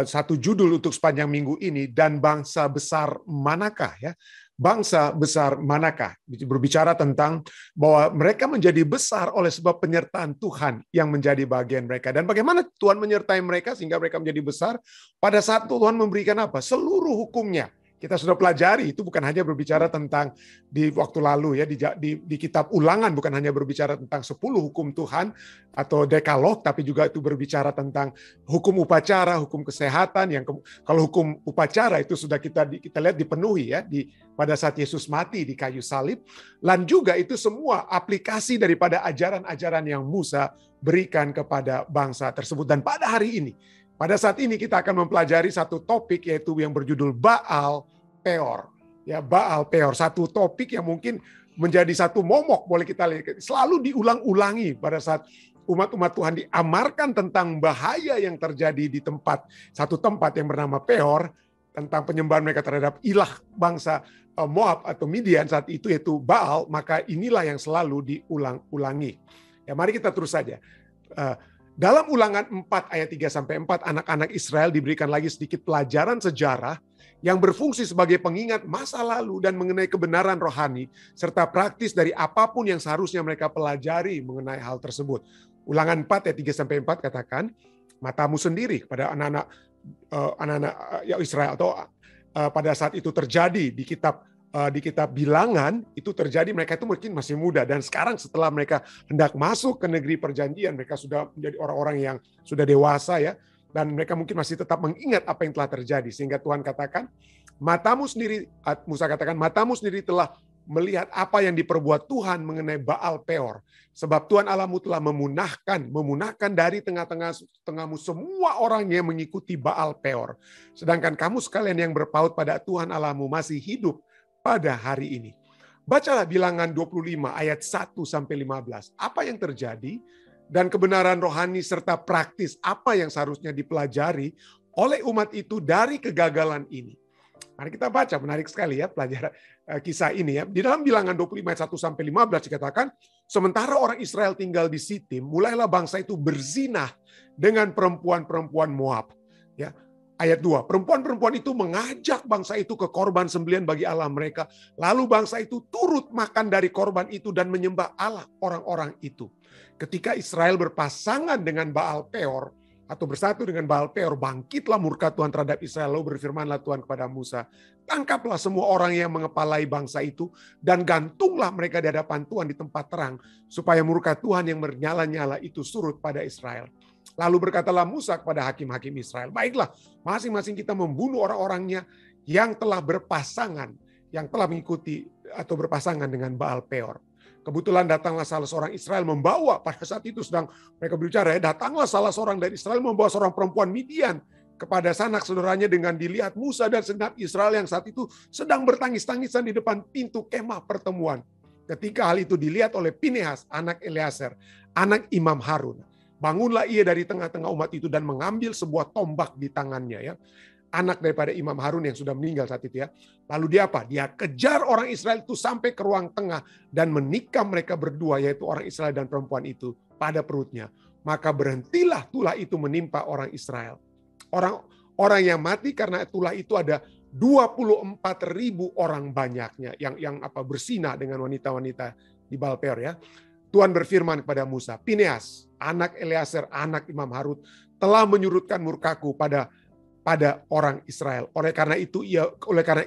satu judul untuk sepanjang minggu ini, dan bangsa besar manakah ya. Bangsa besar manakah? Berbicara tentang bahwa mereka menjadi besar oleh sebab penyertaan Tuhan yang menjadi bagian mereka. Dan bagaimana Tuhan menyertai mereka sehingga mereka menjadi besar? Pada saat Tuhan memberikan apa? Seluruh hukumnya. Kita sudah pelajari, itu bukan hanya berbicara tentang di waktu lalu ya, di kitab Ulangan bukan hanya berbicara tentang 10 hukum Tuhan atau dekalog, tapi juga itu berbicara tentang hukum upacara, hukum kesehatan, yang kalau hukum upacara itu sudah kita lihat dipenuhi ya pada saat Yesus mati di kayu salib. Dan juga itu semua aplikasi daripada ajaran-ajaran yang Musa berikan kepada bangsa tersebut. Dan pada hari ini, pada saat ini kita akan mempelajari satu topik yaitu yang berjudul Baal Peor. Ya, Baal Peor, satu topik yang mungkin menjadi satu momok boleh kita lihat. Selalu diulang-ulangi pada saat umat-umat Tuhan diamarkan tentang bahaya yang terjadi di satu tempat yang bernama Peor, tentang penyembahan mereka terhadap ilah bangsa Moab atau Midian saat itu yaitu Baal, maka inilah yang selalu diulang-ulangi. Ya, mari kita terus saja. Dalam Ulangan 4 ayat 3-4, anak-anak Israel diberikan lagi sedikit pelajaran sejarah yang berfungsi sebagai pengingat masa lalu dan mengenai kebenaran rohani, serta praktis dari apapun yang seharusnya mereka pelajari mengenai hal tersebut. Ulangan 4 ayat 3-4 katakan, matamu sendiri kepada anak-anak Israel, atau pada saat itu terjadi di kitab Bilangan, itu terjadi mereka itu mungkin masih muda, dan sekarang setelah mereka hendak masuk ke negeri perjanjian, mereka sudah menjadi orang-orang yang sudah dewasa ya, dan mereka mungkin masih tetap mengingat apa yang telah terjadi, sehingga Tuhan katakan, Musa katakan, matamu sendiri telah melihat apa yang diperbuat Tuhan mengenai Baal Peor, sebab Tuhan Allahmu telah memunahkan dari tengah-tengahmu semua orang yang mengikuti Baal Peor, sedangkan kamu sekalian yang berpaut pada Tuhan Allahmu masih hidup pada hari ini. Bacalah Bilangan 25 ayat 1-15. Apa yang terjadi dan kebenaran rohani serta praktis apa yang seharusnya dipelajari oleh umat itu dari kegagalan ini. Mari kita baca, menarik sekali ya pelajaran kisah ini ya. Di dalam Bilangan 25 ayat 1-15 dikatakan, sementara orang Israel tinggal di Sitim, mulailah bangsa itu berzinah dengan perempuan-perempuan Moab. Ya. Ayat 2, perempuan-perempuan itu mengajak bangsa itu ke korban sembelihan bagi Allah mereka. Lalu bangsa itu turut makan dari korban itu dan menyembah Allah orang-orang itu. Ketika Israel berpasangan dengan Baal Peor, atau bersatu dengan Baal Peor, bangkitlah murka Tuhan terhadap Israel. Lalu berfirmanlah Tuhan kepada Musa, tangkaplah semua orang yang mengepalai bangsa itu, dan gantunglah mereka di hadapan Tuhan di tempat terang, supaya murka Tuhan yang menyala-nyala itu surut pada Israel. Lalu berkatalah Musa kepada hakim-hakim Israel, baiklah, masing-masing kita membunuh orang-orangnya yang telah berpasangan, yang telah mengikuti atau berpasangan dengan Baal Peor. Kebetulan datanglah salah seorang Israel membawa, pada saat itu sedang mereka berbicara, datanglah salah seorang dari Israel membawa seorang perempuan Midian kepada sanak saudaranya dengan dilihat Musa dan segenap Israel yang saat itu sedang bertangis-tangisan di depan pintu kemah pertemuan. Ketika hal itu dilihat oleh Pinehas, anak Eleazar, anak Imam Harun, bangunlah ia dari tengah-tengah umat itu dan mengambil sebuah tombak di tangannya, ya. Anak daripada Imam Harun yang sudah meninggal saat itu, ya. Lalu dia apa? Dia kejar orang Israel itu sampai ke ruang tengah dan menikam mereka berdua, yaitu orang Israel dan perempuan itu, pada perutnya. Maka berhentilah tulah itu menimpa orang Israel. Orang yang mati karena tulah itu ada 24.000 orang banyaknya yang bersina dengan wanita-wanita di Baal Peor, ya. Tuhan berfirman kepada Musa, Pinehas, anak Eleazar, anak Imam Harun, telah menyurutkan murkaku pada orang Israel. Oleh karena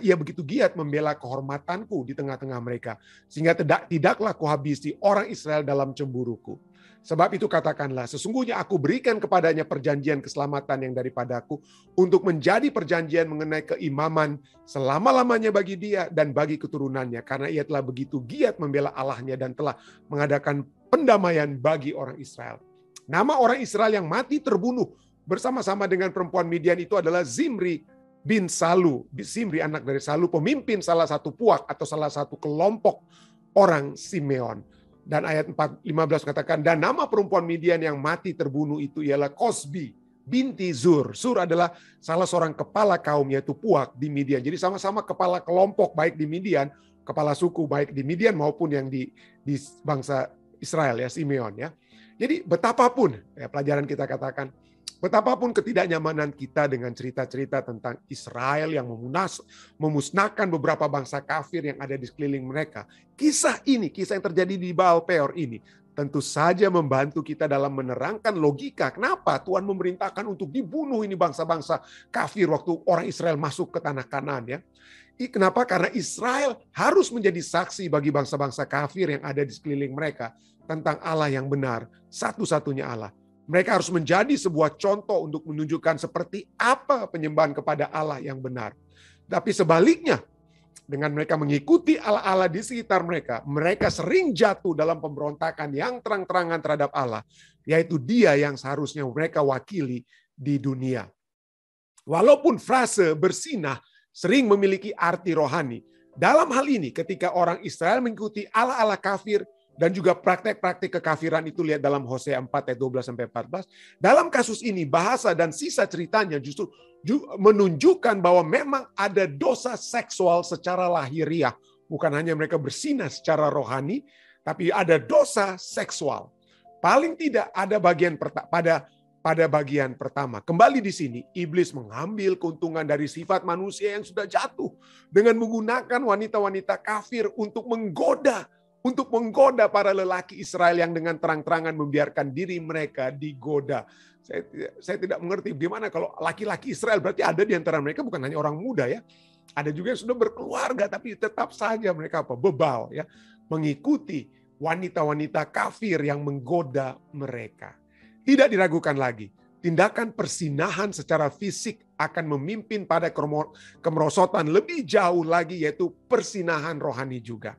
ia begitu giat membela kehormatanku di tengah-tengah mereka, sehingga tidaklah kuhabisi orang Israel dalam cemburuku. Sebab itu katakanlah, sesungguhnya aku berikan kepadanya perjanjian keselamatan yang daripadaku, untuk menjadi perjanjian mengenai keimaman selama-lamanya bagi dia dan bagi keturunannya, karena ia telah begitu giat membela Allahnya dan telah mengadakan pendamaian bagi orang Israel. Nama orang Israel yang mati terbunuh bersama-sama dengan perempuan Midian itu adalah Zimri bin Salu. Zimri anak dari Salu, pemimpin salah satu puak atau salah satu kelompok orang Simeon. Dan ayat 15 katakan, dan nama perempuan Midian yang mati terbunuh itu ialah Kosbi binti Zur. Zur adalah salah seorang kepala kaum, yaitu puak di Midian. Jadi sama-sama kepala kelompok, baik di Midian, kepala suku baik di Midian maupun yang di bangsa Israel, ya, Simeon, ya. Jadi betapapun, ya, pelajaran kita katakan, betapapun ketidaknyamanan kita dengan cerita-cerita tentang Israel yang memusnahkan beberapa bangsa kafir yang ada di sekeliling mereka, kisah yang terjadi di Baal Peor ini tentu saja membantu kita dalam menerangkan logika kenapa Tuhan memerintahkan untuk dibunuh ini bangsa-bangsa kafir waktu orang Israel masuk ke tanah Kanaan, ya. Kenapa? Karena Israel harus menjadi saksi bagi bangsa-bangsa kafir yang ada di sekeliling mereka tentang Allah yang benar, satu-satunya Allah. Mereka harus menjadi sebuah contoh untuk menunjukkan seperti apa penyembahan kepada Allah yang benar. Tapi sebaliknya, dengan mereka mengikuti Allah-Allah di sekitar mereka, mereka sering jatuh dalam pemberontakan yang terang-terangan terhadap Allah, yaitu Dia yang seharusnya mereka wakili di dunia. Walaupun frase bersinah sering memiliki arti rohani, dalam hal ini ketika orang Israel mengikuti Allah-Allah kafir, dan juga praktek-praktek kekafiran itu, lihat dalam Hosea 4 ayat 12-14. Dalam kasus ini bahasa dan sisa ceritanya justru menunjukkan bahwa memang ada dosa seksual secara lahiriah. Bukan hanya mereka bersinah secara rohani, tapi ada dosa seksual. Paling tidak ada pada bagian pertama. Kembali di sini, iblis mengambil keuntungan dari sifat manusia yang sudah jatuh dengan menggunakan wanita-wanita kafir untuk menggoda para lelaki Israel yang dengan terang-terangan membiarkan diri mereka digoda. Saya tidak mengerti bagaimana kalau laki-laki Israel, berarti ada di antara mereka bukan hanya orang muda, ya. Ada juga yang sudah berkeluarga tapi tetap saja mereka bebal, ya, mengikuti wanita-wanita kafir yang menggoda mereka. Tidak diragukan lagi, tindakan persinahan secara fisik akan memimpin pada kemerosotan lebih jauh lagi, yaitu persinahan rohani juga.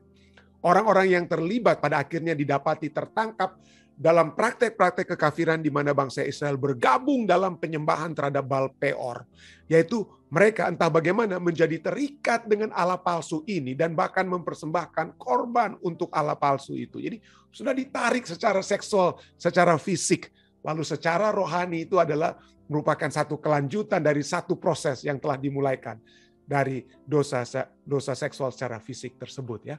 Orang-orang yang terlibat pada akhirnya didapati tertangkap dalam praktek-praktek kekafiran di mana bangsa Israel bergabung dalam penyembahan terhadap Baal Peor. Yaitu mereka entah bagaimana menjadi terikat dengan Allah palsu ini dan bahkan mempersembahkan korban untuk Allah palsu itu. Jadi sudah ditarik secara seksual, secara fisik. Lalu secara rohani itu adalah merupakan satu kelanjutan dari satu proses yang telah dimulaikan dari dosa seksual secara fisik tersebut, ya.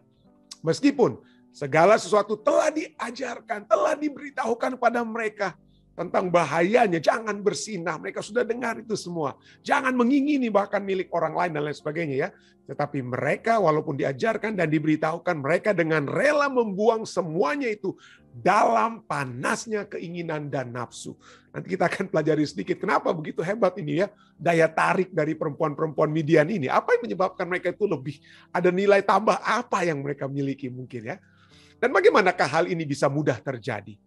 Meskipun segala sesuatu telah diajarkan, telah diberitahukan kepada mereka, tentang bahayanya, jangan bersinah. Mereka sudah dengar itu semua. Jangan mengingini bahkan milik orang lain dan lain sebagainya ya. Tetapi mereka walaupun diajarkan dan diberitahukan, mereka dengan rela membuang semuanya itu dalam panasnya keinginan dan nafsu. Nanti kita akan pelajari sedikit kenapa begitu hebat ini ya. Daya tarik dari perempuan-perempuan Midian ini. Apa yang menyebabkan mereka itu lebih ada nilai tambah apa yang mereka miliki mungkin ya. Dan bagaimanakah hal ini bisa mudah terjadi?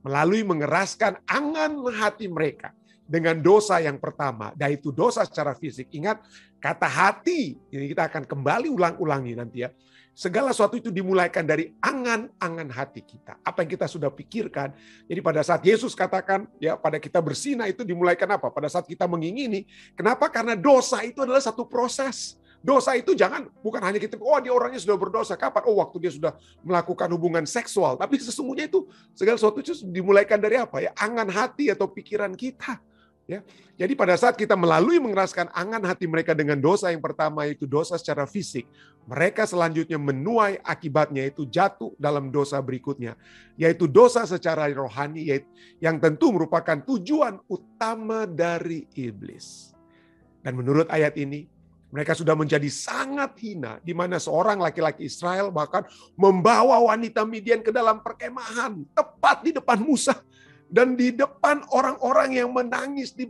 Melalui mengeraskan angan hati mereka dengan dosa yang pertama, yaitu dosa secara fisik. Ingat, kata hati, ini kita akan kembali ulang-ulangi nanti ya. Segala sesuatu itu dimulaikan dari angan-angan hati kita. Apa yang kita sudah pikirkan. Jadi pada saat Yesus katakan, ya pada kita bersinah itu dimulaikan apa? Pada saat kita mengingini. Kenapa? Karena dosa itu adalah satu proses. Dosa itu bukan hanya kita, oh dia orangnya sudah berdosa. Kapan? Oh waktu dia sudah melakukan hubungan seksual. Tapi sesungguhnya itu segala sesuatu itu dimulaikan dari apa ya? Angan hati atau pikiran kita. Ya. Jadi pada saat kita melalui mengeraskan angan hati mereka dengan dosa yang pertama yaitu dosa secara fisik. Mereka selanjutnya menuai akibatnya yaitu jatuh dalam dosa berikutnya. Yaitu dosa secara rohani yang tentu merupakan tujuan utama dari iblis. Dan menurut ayat ini, mereka sudah menjadi sangat hina, di mana seorang laki-laki Israel bahkan membawa wanita Midian ke dalam perkemahan, tepat di depan Musa. Dan di depan orang-orang yang menangis di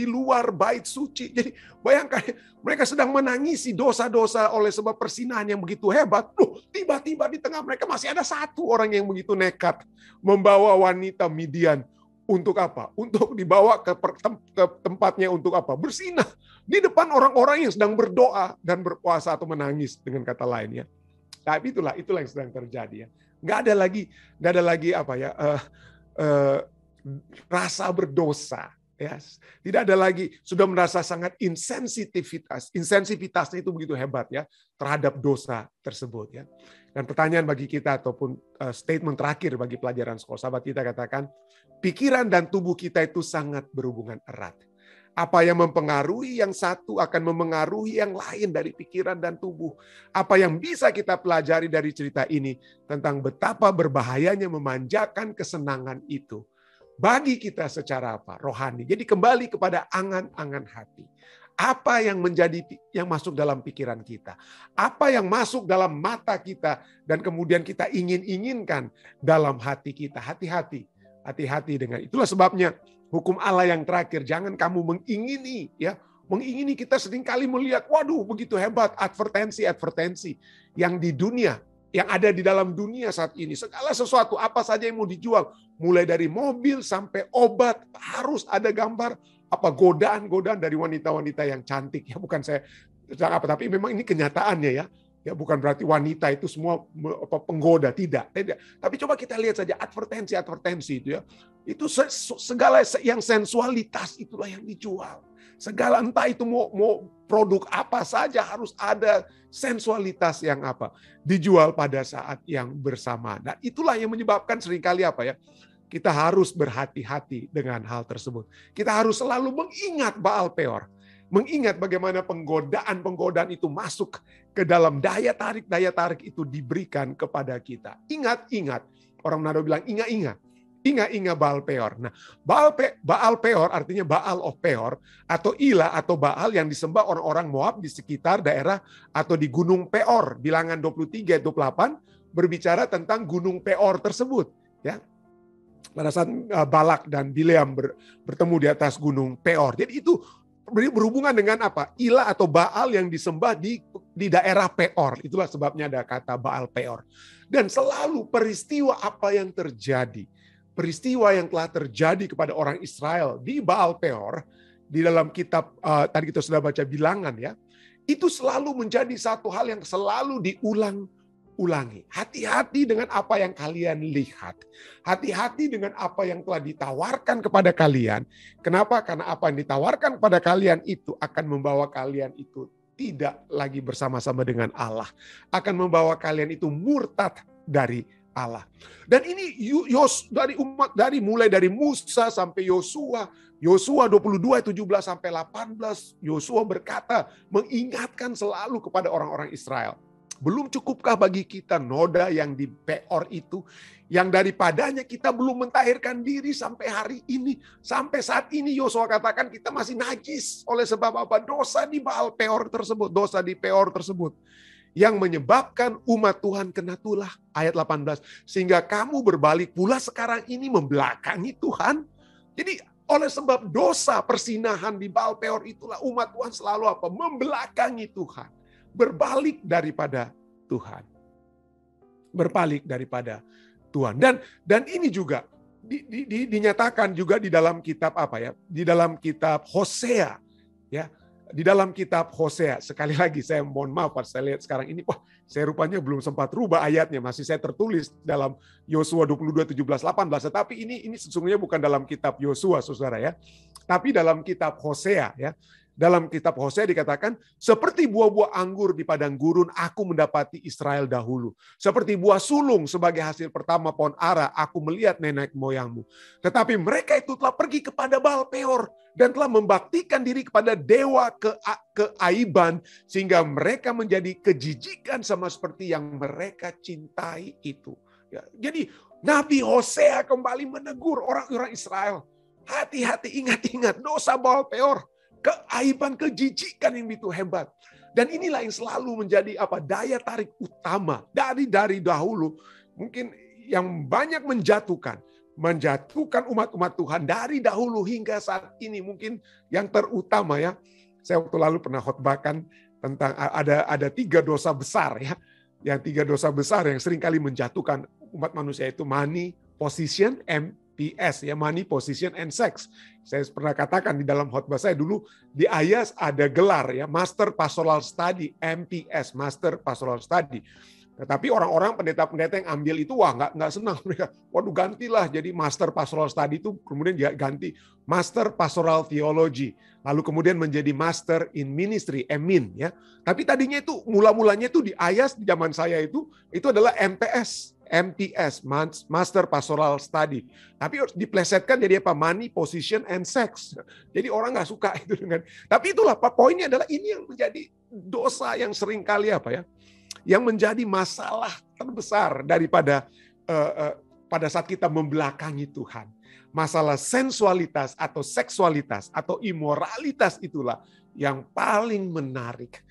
luar bait suci. Jadi bayangkan, mereka sedang menangisi dosa-dosa oleh sebab persinahan yang begitu hebat. Tiba-tiba di tengah mereka masih ada satu orang yang begitu nekat membawa wanita Midian. Untuk apa? Untuk dibawa ke tempatnya untuk apa? Bersinah. Di depan orang-orang yang sedang berdoa dan berpuasa atau menangis dengan kata lain ya. Tapi itulah yang sedang terjadi ya. Nggak ada lagi apa ya? Rasa berdosa. Ya, tidak ada lagi, sudah merasa sangat insensitivitasnya itu begitu hebat ya terhadap dosa tersebut ya. Dan pertanyaan bagi kita ataupun statement terakhir bagi pelajaran sekolah sahabat kita katakan, pikiran dan tubuh kita itu sangat berhubungan erat. Apa yang mempengaruhi yang satu akan memengaruhi yang lain dari pikiran dan tubuh. Apa yang bisa kita pelajari dari cerita ini tentang betapa berbahayanya memanjakan kesenangan itu bagi kita secara apa? Rohani. Jadi kembali kepada angan-angan hati. Apa yang masuk dalam pikiran kita? Apa yang masuk dalam mata kita dan kemudian kita inginkan dalam hati kita? Hati-hati. Hati-hati dengan itulah sebabnya hukum Allah yang terakhir, jangan kamu mengingini ya. Mengingini kita seringkali melihat, waduh begitu hebat advertensi yang di dunia, yang ada di dalam dunia saat ini. Segala sesuatu, apa saja yang mau dijual. Mulai dari mobil sampai obat, harus ada gambar apa godaan-godaan dari wanita-wanita yang cantik. Ya bukan saya tapi memang ini kenyataannya ya. Ya bukan berarti wanita itu semua penggoda, tidak. Tapi coba kita lihat saja advertensi itu ya. Itu segala yang sensualitas itulah yang dijual. Segala entah itu mau produk apa saja harus ada sensualitas yang apa dijual pada saat yang bersamaan. Nah, itulah yang menyebabkan seringkali apa ya? Kita harus berhati-hati dengan hal tersebut. Kita harus selalu mengingat Baal Peor. Mengingat bagaimana penggodaan itu masuk ke dalam daya tarik itu diberikan kepada kita. Ingat. Orang Manado bilang ingat. Ingat Baal Peor. Nah, Baal Peor artinya Baal of Peor atau Ilah atau Baal yang disembah orang-orang Moab di sekitar daerah atau di Gunung Peor. Bilangan 23 ayat 28 berbicara tentang Gunung Peor tersebut, ya. Pada saat Balak dan Bileam bertemu di atas Gunung Peor. Jadi itu berhubungan dengan apa? Ilah atau Baal yang disembah di daerah Peor. Itulah sebabnya ada kata Baal Peor. Dan selalu peristiwa apa yang terjadi, peristiwa yang telah terjadi kepada orang Israel di Baal Peor, di dalam kitab, tadi kita sudah baca Bilangan ya, itu selalu menjadi satu hal yang selalu diulangi. Hati-hati dengan apa yang kalian lihat. Hati-hati dengan apa yang telah ditawarkan kepada kalian. Kenapa? Karena apa yang ditawarkan kepada kalian itu akan membawa kalian itu tidak lagi bersama-sama dengan Allah. Akan membawa kalian itu murtad dari Allah. Dan ini mulai dari Musa sampai Yosua 22 17 sampai 18, Yosua berkata mengingatkan selalu kepada orang-orang Israel. Belum cukupkah bagi kita noda yang di Peor itu, yang daripadanya kita belum mentahirkan diri sampai hari ini. Sampai saat ini Yosua katakan kita masih najis. Oleh sebab apa? Dosa di Baal Peor tersebut, dosa di Peor tersebut. Yang menyebabkan umat Tuhan kena tulah. Ayat 18. Sehingga kamu berbalik pula sekarang ini membelakangi Tuhan. Jadi oleh sebab dosa persinahan di Baal Peor itulah umat Tuhan selalu apa? Membelakangi Tuhan. Berbalik daripada Tuhan. Berbalik daripada Tuhan. Dan ini juga dinyatakan juga di dalam kitab apa ya? Di dalam kitab Hosea, ya. Di dalam kitab Hosea, sekali lagi saya mohon maaf pas saya lihat sekarang ini, wah, saya rupanya belum sempat rubah ayatnya, masih saya tertulis dalam Yosua 22, 17, 18, tetapi ini sesungguhnya bukan dalam kitab Yosua, Saudara ya. Tapi dalam kitab Hosea ya. Dalam kitab Hosea dikatakan, seperti buah-buah anggur di padang gurun, aku mendapati Israel dahulu. Seperti buah sulung sebagai hasil pertama pohon ara, aku melihat nenek moyangmu. Tetapi mereka itu telah pergi kepada Baal Peor dan telah membaktikan diri kepada dewa keaiban, sehingga mereka menjadi kejijikan sama seperti yang mereka cintai itu. Ya, jadi Nabi Hosea kembali menegur orang-orang Israel. Hati-hati, ingat-ingat dosa Baal Peor. Keaiban, kejijikan yang begitu hebat. Dan inilah yang selalu menjadi daya tarik utama dari dahulu. Mungkin yang banyak menjatuhkan umat-umat Tuhan dari dahulu hingga saat ini. Mungkin yang terutama ya. Saya waktu lalu pernah khotbahkan tentang ada 3 dosa besar ya. Yang 3 dosa besar yang seringkali menjatuhkan umat manusia itu money, position, MPS ya, money, position, and sex. Saya pernah katakan di dalam khotbah saya dulu di IAS ada gelar ya, Master Pastoral Study, MPS, Master Pastoral Study. Tetapi orang-orang pendeta-pendeta yang ambil itu nggak senang mereka. Waduh, gantilah jadi Master Pastoral Study itu kemudian ganti Master Pastoral Theology, lalu kemudian menjadi Master in Ministry, MIN ya. Tapi tadinya itu mulanya itu di IAS di zaman saya itu adalah MPS. MPS, Master Pastoral Study. Tapi diplesetkan jadi apa? Money, position, and sex. Jadi orang nggak suka itu dengan. Tapi itulah poinnya adalah ini yang menjadi dosa yang sering kali yang menjadi masalah terbesar daripada pada saat kita membelakangi Tuhan. Masalah sensualitas atau seksualitas atau imoralitas itulah yang paling menarik,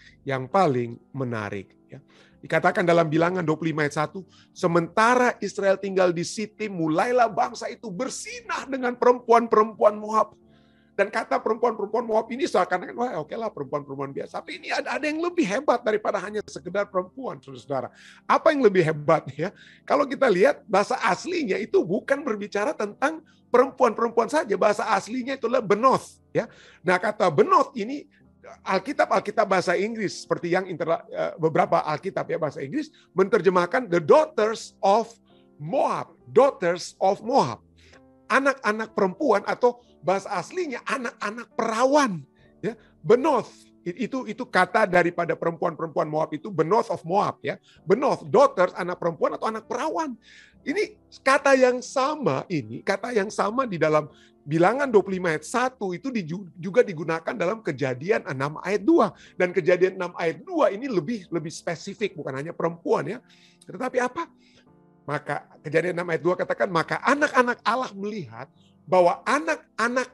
ya. Dikatakan dalam Bilangan 25 ayat 1, sementara Israel tinggal di Sitim, mulailah bangsa itu bersinah dengan perempuan-perempuan Moab. Dan kata perempuan-perempuan Moab ini seakan-akan, wah oke lah perempuan-perempuan biasa. Tapi ini ada yang lebih hebat daripada hanya sekedar perempuan, saudara. Apa yang lebih hebat ya? Kalau kita lihat bahasa aslinya itu bukan berbicara tentang perempuan-perempuan saja. Bahasa aslinya itulah Benoth. Ya. Nah kata Benoth ini, Alkitab bahasa Inggris seperti yang beberapa Alkitab ya bahasa Inggris menerjemahkan the daughters of Moab, anak-anak perempuan atau bahasa aslinya anak-anak perawan ya. Benoth itu kata daripada perempuan-perempuan Moab itu Benoth of Moab ya. Benoth, daughters, anak perempuan atau anak perawan. Ini kata yang sama di dalam Bilangan 25 ayat 1 itu juga digunakan dalam Kejadian 6 ayat 2. Dan Kejadian 6 ayat 2 ini lebih spesifik, bukan hanya perempuan ya. Tetapi apa? Maka Kejadian 6 ayat 2 katakan, maka anak-anak Allah melihat bahwa anak-anak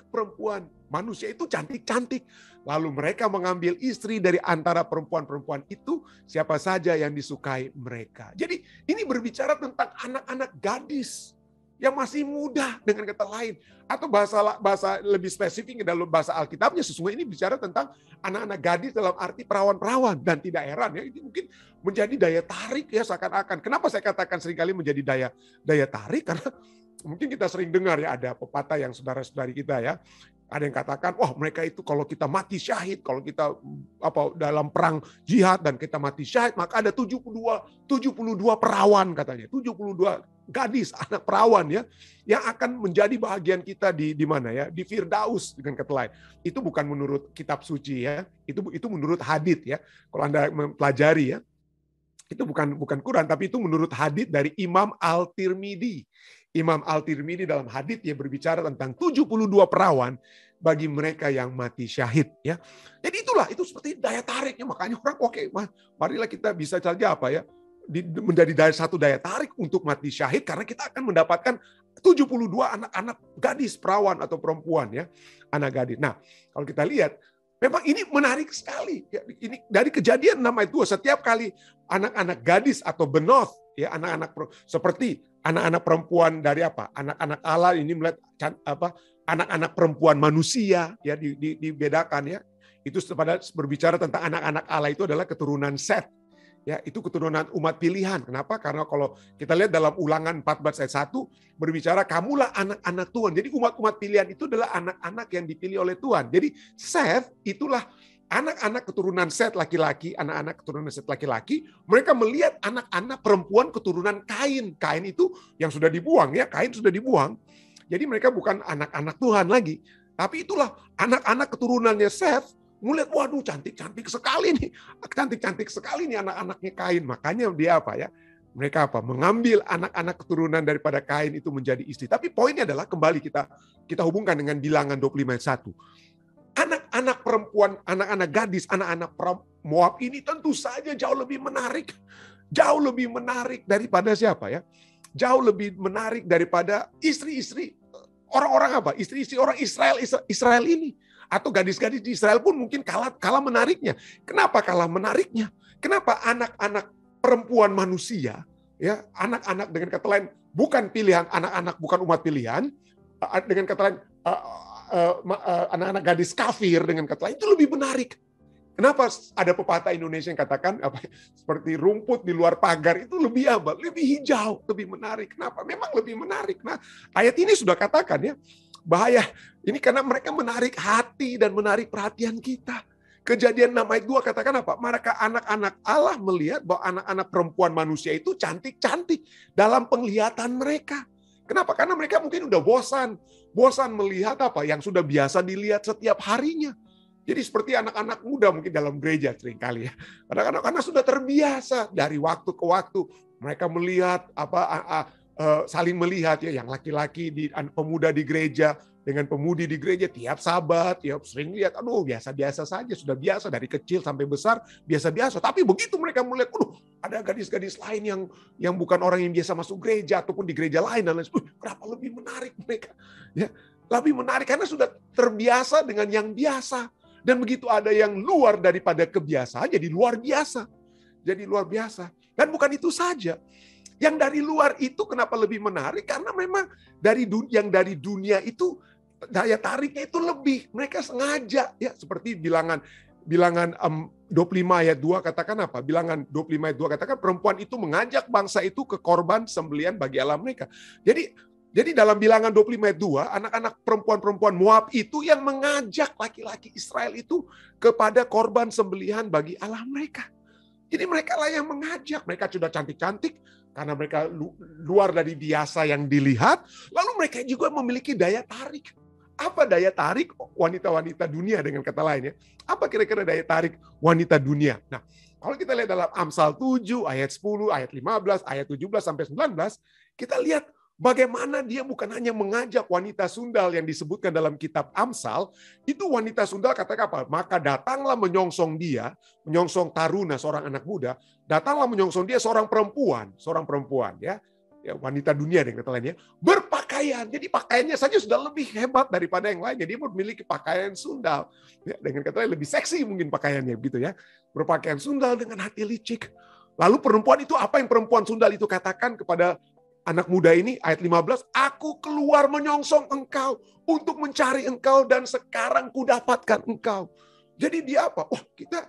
perempuan manusia itu cantik-cantik. Lalu mereka mengambil istri dari antara perempuan-perempuan itu, siapa saja yang disukai mereka. Jadi ini berbicara tentang anak-anak gadis yang masih muda dengan kata lain. Atau bahasa lebih spesifik dalam bahasa Alkitabnya sesungguhnya ini bicara tentang anak-anak gadis dalam arti perawan-perawan. Dan tidak heran ya, ini mungkin menjadi daya tarik ya seakan-akan. Kenapa saya katakan seringkali menjadi daya tarik? Karena mungkin kita sering dengar ya ada pepatah yang saudara-saudari kita ya. Ada yang katakan, wah mereka itu kalau kita mati syahid, kalau kita dalam perang jihad dan kita mati syahid, maka ada 72 perawan katanya, 72 gadis anak perawan ya, yang akan menjadi bahagian kita di mana ya, di Firdaus dengan kata lain. Itu bukan menurut kitab suci ya, itu menurut hadits ya. Kalau Anda mempelajari ya, itu bukan Quran, tapi itu menurut hadits dari Imam Al-Tirmidzi. Imam Al-Tirmidzi dalam hadits dia berbicara tentang 72 perawan bagi mereka yang mati syahid. Ya, jadi itu seperti daya tariknya. Makanya orang oke, marilah kita bisa saja apa ya, menjadi satu daya tarik untuk mati syahid, karena kita akan mendapatkan 72 anak-anak gadis, perawan atau perempuan ya, anak gadis. Nah, kalau kita lihat, memang ini menarik sekali. Ya, ini dari Kejadian 6 ayat 2, setiap kali anak-anak gadis atau benoth, ya, anak-anak seperti anak-anak perempuan dari apa? Anak-anak Allah ini melihat apa? Anak-anak perempuan manusia ya dibedakan ya. Itu pada berbicara tentang anak-anak Allah itu adalah keturunan Set. Ya, itu keturunan umat pilihan. Kenapa? Karena kalau kita lihat dalam Ulangan 14 ayat 1 berbicara kamulah anak-anak Tuhan. Jadi umat-umat pilihan itu adalah anak-anak yang dipilih oleh Tuhan. Jadi Seth itulah anak-anak keturunan Set laki-laki, anak-anak keturunan Set laki-laki, mereka melihat anak-anak perempuan keturunan Kain. Kain itu yang sudah dibuang ya, Kain sudah dibuang. Jadi mereka bukan anak-anak Tuhan lagi. Tapi itulah anak-anak keturunannya Seth. Melihat, waduh cantik-cantik sekali nih. Cantik-cantik sekali nih anak-anaknya Kain. Makanya dia apa ya? Mereka apa? Mengambil anak-anak keturunan daripada Kain itu menjadi istri. Tapi poinnya adalah kembali kita hubungkan dengan Bilangan 25 ayat 1. Anak-anak perempuan, anak-anak gadis, anak-anak Moab ini tentu saja jauh lebih menarik. Jauh lebih menarik daripada siapa ya? Jauh lebih menarik daripada istri-istri orang-orang apa? Istri-istri orang Israel ini. Atau gadis-gadis di Israel pun mungkin kalah menariknya. Kenapa kalah menariknya? Kenapa anak-anak perempuan manusia, ya anak-anak dengan kata lain bukan pilihan, anak-anak bukan umat pilihan, dengan kata lain anak-anak gadis kafir dengan kata lain itu lebih menarik. Kenapa ada pepatah Indonesia yang katakan apa seperti rumput di luar pagar itu lebih apa? Lebih hijau, lebih menarik. Kenapa? Memang lebih menarik. Nah, ayat ini sudah katakan ya. Bahaya. Ini karena mereka menarik hati dan menarik perhatian kita. Kejadian 6 ayat 2 katakan apa? Maka anak-anak Allah melihat bahwa anak-anak perempuan manusia itu cantik-cantik dalam penglihatan mereka. Kenapa? Karena mereka mungkin udah bosan. Bosan melihat apa yang sudah biasa dilihat setiap harinya. Jadi seperti anak-anak muda mungkin dalam gereja seringkali ya. Karena sudah terbiasa dari waktu ke waktu. Mereka melihat saling melihat ya, yang laki-laki pemuda di gereja dengan pemudi di gereja tiap Sabat ya sering lihat, aduh biasa-biasa saja, sudah biasa dari kecil sampai besar biasa-biasa. Tapi begitu mereka melihat, ada gadis-gadis lain yang bukan orang yang biasa masuk gereja ataupun di gereja lain dan lain sebagainya, kenapa lebih menarik mereka? Ya, lebih menarik karena sudah terbiasa dengan yang biasa. Dan begitu ada yang luar daripada kebiasaan, jadi luar biasa. Jadi luar biasa. Dan bukan itu saja. Yang dari luar itu kenapa lebih menarik? Karena memang yang dari dunia itu daya tariknya itu lebih. Mereka sengaja ya seperti bilangan 25 ayat 2 katakan apa? Bilangan 25 ayat 2 katakan perempuan itu mengajak bangsa itu ke korban sembelihan bagi Allah mereka. Jadi dalam Bilangan 25 ayat 2 anak-anak perempuan-perempuan Moab itu yang mengajak laki-laki Israel itu kepada korban sembelihan bagi Allah mereka. Jadi mereka lah yang mengajak. Mereka sudah cantik-cantik karena mereka luar dari biasa yang dilihat. Lalu mereka juga memiliki daya tarik. Apa daya tarik wanita-wanita dunia dengan kata lain ya? Apa kira-kira daya tarik wanita dunia? Nah, kalau kita lihat dalam Amsal 7, ayat 10, ayat 15, ayat 17 sampai 19, kita lihat bagaimana dia bukan hanya mengajak wanita sundal yang disebutkan dalam kitab Amsal, itu wanita sundal katakan apa? Maka datanglah menyongsong dia, menyongsong Taruna, seorang anak muda, datanglah menyongsong dia seorang perempuan ya wanita dunia dengan kata lainnya, berpakaian. Jadi pakaiannya saja sudah lebih hebat daripada yang lain. Jadi dia memiliki pakaian sundal. Ya, dengan kata lain lebih seksi mungkin pakaiannya gitu ya. Berpakaian sundal dengan hati licik. Lalu perempuan itu apa yang perempuan sundal itu katakan kepada anak muda ini ayat 15, aku keluar menyongsong engkau untuk mencari engkau dan sekarang kudapatkan engkau. Jadi dia apa? Kita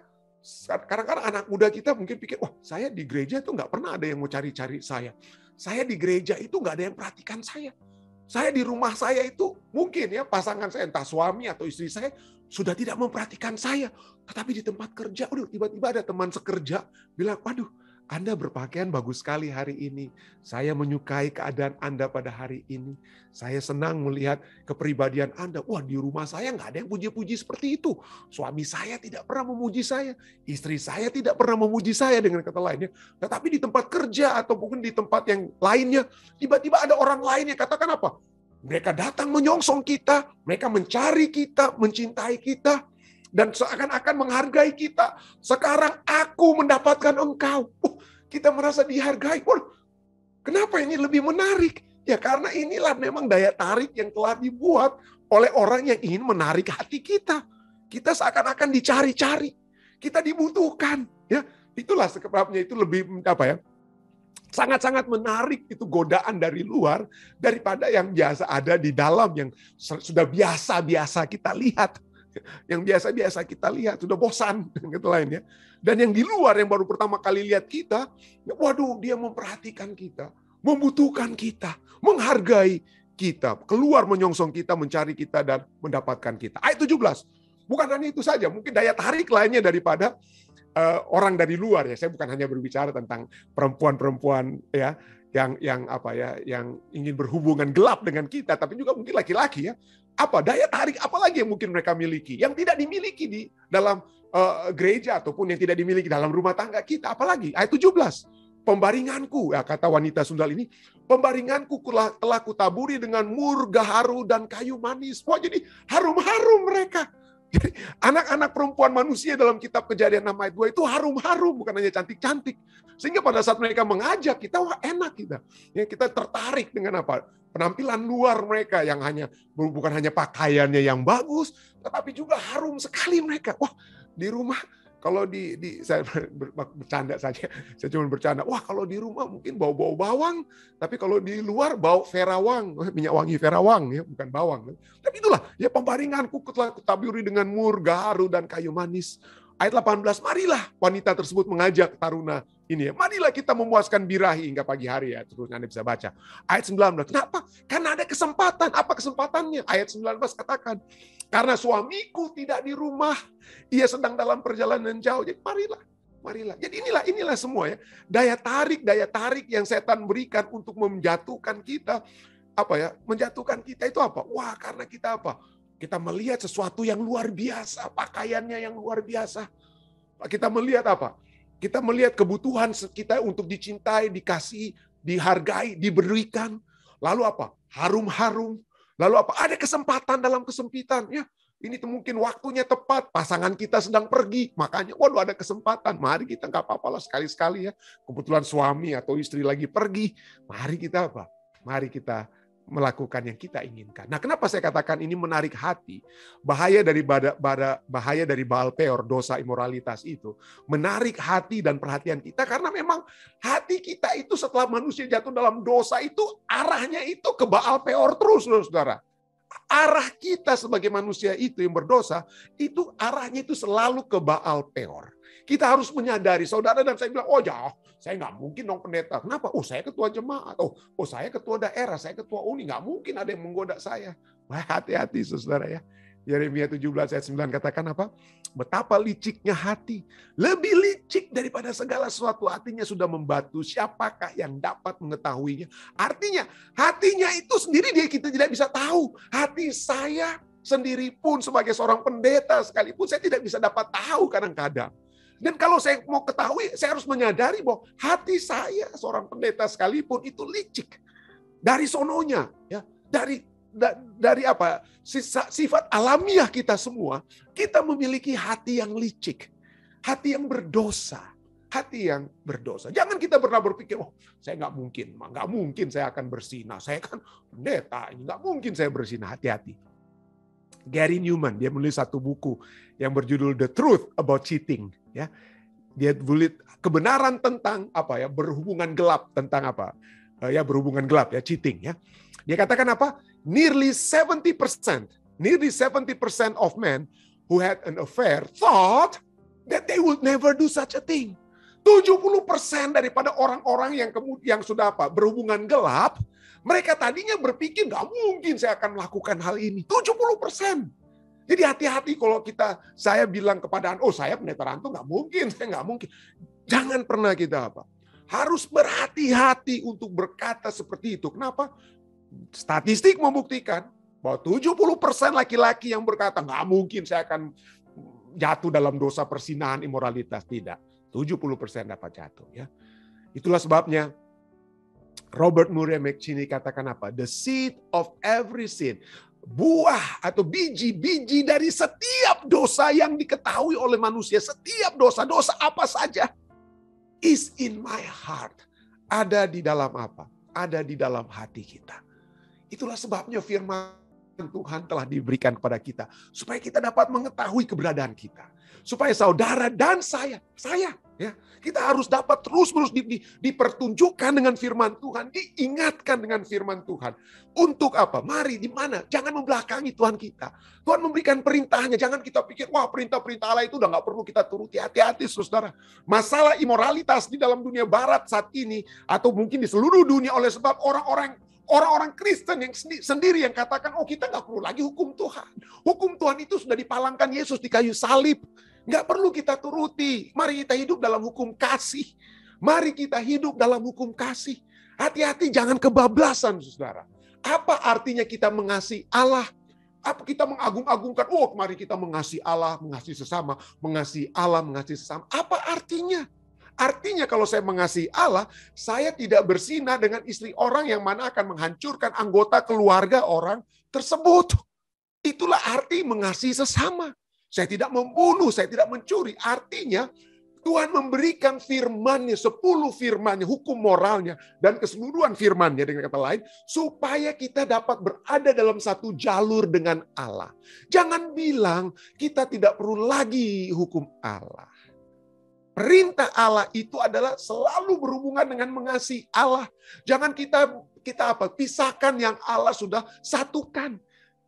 kadang-kadang anak muda kita mungkin pikir, saya di gereja itu nggak pernah ada yang mau cari-cari saya. Saya di gereja itu nggak ada yang perhatikan saya. Saya di rumah saya itu mungkin ya pasangan saya entah suami atau istri saya sudah tidak memperhatikan saya. Tetapi di tempat kerja, tiba-tiba ada teman sekerja bilang, waduh, Anda berpakaian bagus sekali hari ini. Saya menyukai keadaan Anda pada hari ini. Saya senang melihat kepribadian Anda. Wah, di rumah saya nggak ada yang puji-puji seperti itu. Suami saya tidak pernah memuji saya. Istri saya tidak pernah memuji saya dengan kata lainnya. Tetapi di tempat kerja atau mungkin di tempat yang lainnya, tiba-tiba ada orang lain yang katakan apa? Mereka datang menyongsong kita, mereka mencari kita, mencintai kita, dan seakan-akan menghargai kita. Sekarang aku mendapatkan engkau. Kita merasa dihargai. Kenapa ini lebih menarik? Ya karena inilah memang daya tarik yang telah dibuat oleh orang yang ingin menarik hati kita. Kita seakan-akan dicari-cari. Kita dibutuhkan. Ya, itulah sebabnya itu lebih sangat-sangat menarik itu godaan dari luar daripada yang biasa ada di dalam, yang sudah biasa-biasa kita lihat. Yang biasa-biasa kita lihat, sudah bosan gitu lainnya. Dan yang di luar yang baru pertama kali lihat kita, waduh, dia memperhatikan kita, membutuhkan kita, menghargai kita, keluar menyongsong kita, mencari kita dan mendapatkan kita. Ayat 17. Bukan hanya itu saja, mungkin daya tarik lainnya daripada orang dari luar ya. Saya bukan hanya berbicara tentang perempuan-perempuan ya yang ingin berhubungan gelap dengan kita, tapi juga mungkin laki-laki ya. Apa daya tarik apalagi yang mungkin mereka miliki yang tidak dimiliki di dalam gereja ataupun yang tidak dimiliki dalam rumah tangga kita. Apalagi ayat 17. Pembaringanku, ya, kata wanita sundal ini, pembaringanku telah kutaburi dengan mur, gaharu dan kayu manis. Wah, jadi harum-harum mereka. Jadi anak-anak perempuan manusia dalam kitab Kejadian 6 ayat 2 itu harum-harum, bukan hanya cantik-cantik. Sehingga pada saat mereka mengajak kita, wah enak kita. Ya, kita tertarik dengan apa? Penampilan luar mereka yang bukan hanya pakaiannya yang bagus, tetapi juga harum sekali mereka. Wah, di rumah kalau saya bercanda saja, saya cuma bercanda. Wah, kalau di rumah mungkin bau-bau bawang, tapi kalau di luar bau ferawang, minyak wangi ferawang ya, bukan bawang. Tapi itulah, ya pembaringanku telah kutaburi dengan mur, gaharu dan kayu manis. Ayat 18, marilah wanita tersebut mengajak taruna ini ya. Marilah kita memuaskan birahi hingga pagi hari ya. Terus Anda bisa baca. Ayat 19, kenapa? Karena ada kesempatan. Apa kesempatannya? Ayat 19 katakan, karena suamiku tidak di rumah, ia sedang dalam perjalanan jauh. Jadi marilah. Jadi inilah semua ya. Daya tarik yang setan berikan untuk menjatuhkan kita. Menjatuhkan kita itu apa? Wah, karena kita apa? Kita melihat sesuatu yang luar biasa, pakaiannya yang luar biasa. Kita melihat apa? Kita melihat kebutuhan kita untuk dicintai, dikasihi, dihargai, diberikan. Lalu apa? Harum-harum. Lalu apa? Ada kesempatan dalam kesempitan. Ya, ini mungkin waktunya tepat. Pasangan kita sedang pergi. Makanya, waduh ada kesempatan. Mari kita, nggak apa-apa lah sekali-sekali ya. Kebetulan suami atau istri lagi pergi. Mari kita apa? Mari kita melakukan yang kita inginkan. Nah, kenapa saya katakan ini menarik hati? Bahaya dari Baal Peor, dosa imoralitas itu, menarik hati dan perhatian kita karena memang hati kita itu setelah manusia jatuh dalam dosa itu arahnya itu ke Baal Peor terus, Saudara. Arah kita sebagai manusia itu yang berdosa, itu arahnya itu selalu ke Baal Peor. Kita harus menyadari, saudara, dan saya bilang, saya nggak mungkin dong pendeta. Kenapa? Saya ketua jemaat. Saya ketua daerah, saya ketua uni. Nggak mungkin ada yang menggoda saya. Wah, hati-hati, saudara ya. Yeremia 17 ayat 9 katakan apa? Betapa liciknya hati. Lebih licik daripada segala sesuatu. Hatinya sudah membatu. Siapakah yang dapat mengetahuinya? Artinya, hatinya itu sendiri kita tidak bisa tahu. Hati saya sendiri pun sebagai seorang pendeta sekalipun, saya tidak bisa dapat tahu kadang-kadang. Dan kalau saya mau ketahui, saya harus menyadari bahwa hati saya seorang pendeta sekalipun itu licik. Dari sononya, ya, dari apa? Sifat alamiah kita semua, kita memiliki hati yang licik, hati yang berdosa, hati yang berdosa. Jangan kita pernah berpikir, saya nggak mungkin saya akan bersinah, saya kan pendeta, nggak mungkin saya bersinah. Hati-hati. Gary Newman, dia menulis satu buku yang berjudul The Truth About Cheating. Ya, dia menulis kebenaran tentang berhubungan gelap, tentang berhubungan gelap ya, cheating ya. Dia katakan apa? Nearly 70% of men who had an affair thought that they would never do such a thing. 70% daripada orang-orang yang sudah berhubungan gelap, mereka tadinya berpikir nggak mungkin saya akan melakukan hal ini. 70%. Jadi hati-hati kalau saya bilang kepada saya pendeta Ranto saya nggak mungkin. Jangan pernah kita harus berhati-hati untuk berkata seperti itu. Kenapa? Statistik membuktikan bahwa 70% laki-laki yang berkata nggak mungkin saya akan jatuh dalam dosa persinahan, imoralitas. Tidak. 70% dapat jatuh. Ya. Itulah sebabnya Robert Murray McCheyne katakan apa? The seed of every sin. Buah atau biji-biji dari setiap dosa yang diketahui oleh manusia. Setiap dosa apa saja. Is in my heart. Ada di dalam apa? Ada di dalam hati kita. Itulah sebabnya firman Tuhan telah diberikan kepada kita. Supaya kita dapat mengetahui keberadaan kita. Supaya saudara dan saya ya, kita harus dapat terus-menerus dipertunjukkan dengan firman Tuhan, diingatkan dengan firman Tuhan. Untuk apa? Mari, di mana? Jangan membelakangi Tuhan kita. Tuhan memberikan perintahnya, jangan kita pikir, wah perintah-perintah Allah itu udah gak perlu kita turuti. Hati-hati saudara. Masalah imoralitas di dalam dunia barat saat ini, atau mungkin di seluruh dunia oleh sebab orang-orang Kristen yang sendiri yang katakan, oh kita gak perlu lagi hukum Tuhan. Hukum Tuhan itu sudah dipalangkan Yesus di kayu salib. Nggak perlu kita turuti. Mari kita hidup dalam hukum kasih. Mari kita hidup dalam hukum kasih. Hati-hati jangan kebablasan, saudara. Apa artinya kita mengasihi Allah? Apa kita mengagung-agungkan? Oh, mari kita mengasihi Allah, mengasihi sesama, mengasihi Allah, mengasihi sesama. Apa artinya? Artinya kalau saya mengasihi Allah, saya tidak berzina dengan istri orang yang mana akan menghancurkan anggota keluarga orang tersebut. Itulah arti mengasihi sesama. Saya tidak membunuh, saya tidak mencuri. Artinya Tuhan memberikan firman-Nya, 10 firman-Nya, hukum moralnya, dan keseluruhan firman-Nya dengan kata lain, supaya kita dapat berada dalam satu jalur dengan Allah. Jangan bilang kita tidak perlu lagi hukum Allah. Perintah Allah itu adalah selalu berhubungan dengan mengasihi Allah. Jangan kita pisahkan yang Allah sudah satukan.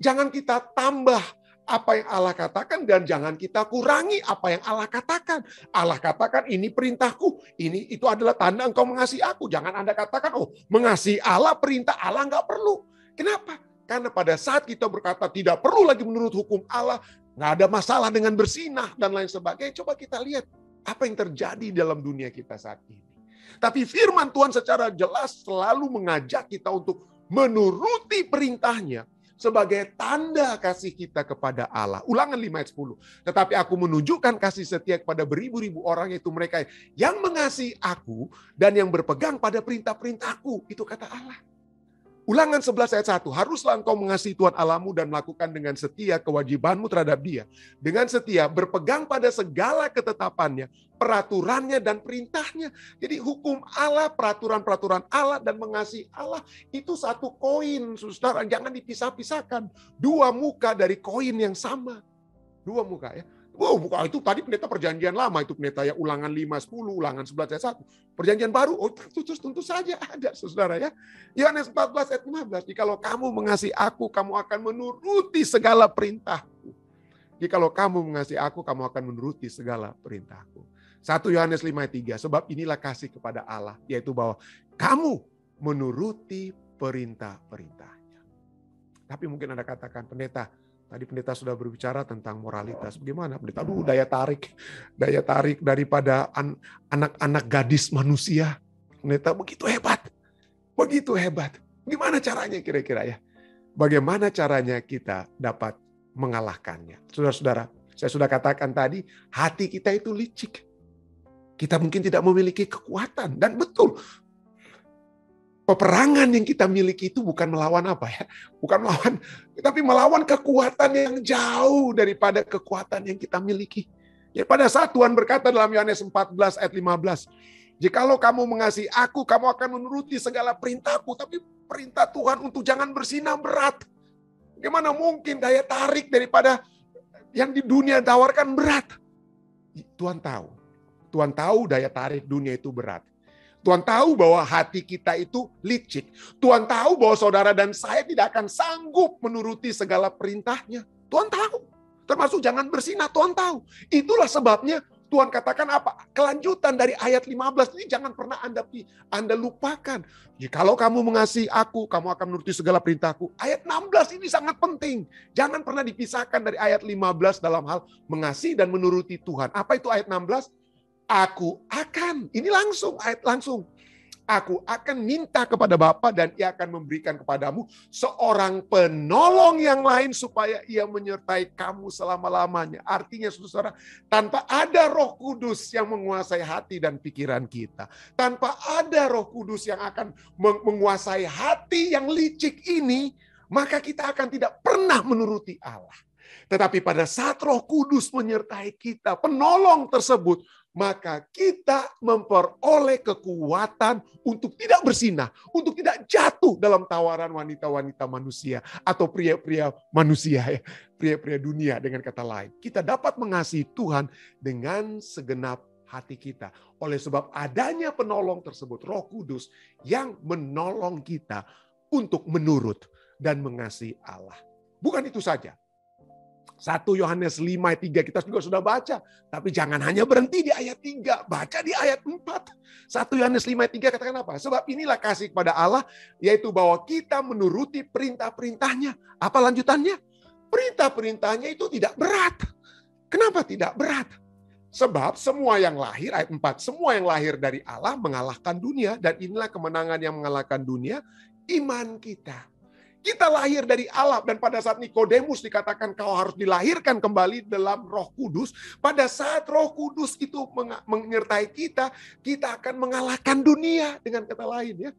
Jangan kita tambah apa yang Allah katakan dan jangan kita kurangi apa yang Allah katakan. Allah katakan ini perintahku, itu adalah tanda engkau mengasihi aku. Jangan Anda katakan, oh mengasihi Allah, perintah Allah nggak perlu. Kenapa? Karena pada saat kita berkata tidak perlu lagi menurut hukum Allah, nggak ada masalah dengan bersinah dan lain sebagainya. Coba kita lihat apa yang terjadi dalam dunia kita saat ini. Tapi firman Tuhan secara jelas selalu mengajak kita untuk menuruti perintahnya sebagai tanda kasih kita kepada Allah. Ulangan 5 ayat 10. Tetapi aku menunjukkan kasih setia kepada beribu-ribu orang, yaitu mereka yang mengasihi aku dan yang berpegang pada perintah-perintahku. Itu kata Allah. Ulangan 11 ayat 1. Haruslah engkau mengasihi Tuhan Allahmu dan melakukan dengan setia kewajibanmu terhadap Dia. Dengan setia berpegang pada segala ketetapannya, peraturannya dan perintahnya. Jadi hukum Allah, peraturan-peraturan Allah dan mengasihi Allah itu satu koin, saudara. Jangan dipisah-pisahkan. 2 muka dari koin yang sama. 2 muka ya. Wow, bukan itu tadi pendeta perjanjian lama, itu pendeta ya ulangan 5, 10, ulangan 11 ayat 1. Perjanjian baru, oh tentu saja ada saudara ya. Yohanes 14 ayat 15, jikalau kamu mengasihi aku, kamu akan menuruti segala perintahku. Jikalau kamu mengasihi aku, kamu akan menuruti segala perintahku. 1 Yohanes 5 ayat 3, sebab inilah kasih kepada Allah, yaitu bahwa kamu menuruti perintah-perintahnya. Tapi mungkin Anda katakan, pendeta, tadi pendeta sudah berbicara tentang moralitas. Bagaimana pendeta? Aduh, daya tarik daripada anak-anak gadis manusia. Pendeta begitu hebat. Begitu hebat. Gimana caranya kira-kira ya? Bagaimana caranya kita dapat mengalahkannya? Saudara-saudara, saya sudah katakan tadi, hati kita itu licik. Kita mungkin tidak memiliki kekuatan. Dan betul, peperangan yang kita miliki itu bukan melawan apa ya? Bukan melawan, tapi melawan kekuatan yang jauh daripada kekuatan yang kita miliki. Ya, pada saat Tuhan berkata dalam Yohanes 14 ayat 15, jikalau kamu mengasihi aku, kamu akan menuruti segala perintahku. Tapi perintah Tuhan untuk jangan berzinah berat. Bagaimana mungkin daya tarik daripada yang di dunia tawarkan berat? Tuhan tahu. Tuhan tahu daya tarik dunia itu berat. Tuhan tahu bahwa hati kita itu licik. Tuhan tahu bahwa saudara dan saya tidak akan sanggup menuruti segala perintahnya. Tuhan tahu. Termasuk jangan berzinah, Tuhan tahu. Itulah sebabnya Tuhan katakan apa? Kelanjutan dari ayat 15 ini jangan pernah Anda lupakan. Kalau kamu mengasihi aku, kamu akan menuruti segala perintahku. Ayat 16 ini sangat penting. Jangan pernah dipisahkan dari ayat 15 dalam hal mengasihi dan menuruti Tuhan. Apa itu ayat 16? Aku akan, ini langsung, ayat langsung. Aku akan minta kepada Bapa dan Ia akan memberikan kepadamu seorang penolong yang lain supaya Ia menyertai kamu selama-lamanya. Artinya saudara, tanpa ada Roh Kudus yang menguasai hati dan pikiran kita, tanpa ada Roh Kudus yang akan menguasai hati yang licik ini, maka kita akan tidak pernah menuruti Allah. Tetapi pada saat Roh Kudus menyertai kita, penolong tersebut, maka kita memperoleh kekuatan untuk tidak bersinah, untuk tidak jatuh dalam tawaran wanita-wanita manusia atau pria-pria manusia, ya, pria-pria dunia dengan kata lain. Kita dapat mengasihi Tuhan dengan segenap hati kita. Oleh sebab adanya penolong tersebut, Roh Kudus yang menolong kita untuk menurut dan mengasihi Allah. Bukan itu saja. 1 Yohanes 5 ayat 3 kita juga sudah baca. Tapi jangan hanya berhenti di ayat 3. Baca di ayat 4. 1 Yohanes 5 ayat 3 katakan apa? Sebab inilah kasih kepada Allah, yaitu bahwa kita menuruti perintah-perintahnya. Apa lanjutannya? Perintah-perintahnya itu tidak berat. Kenapa tidak berat? Sebab semua yang lahir, ayat 4, semua yang lahir dari Allah mengalahkan dunia. Dan inilah kemenangan yang mengalahkan dunia, iman kita. Kita lahir dari Allah, dan pada saat Nikodemus dikatakan kau harus dilahirkan kembali dalam Roh Kudus, pada saat Roh Kudus itu menyertai kita, kita akan mengalahkan dunia. Dengan kata lain, ya,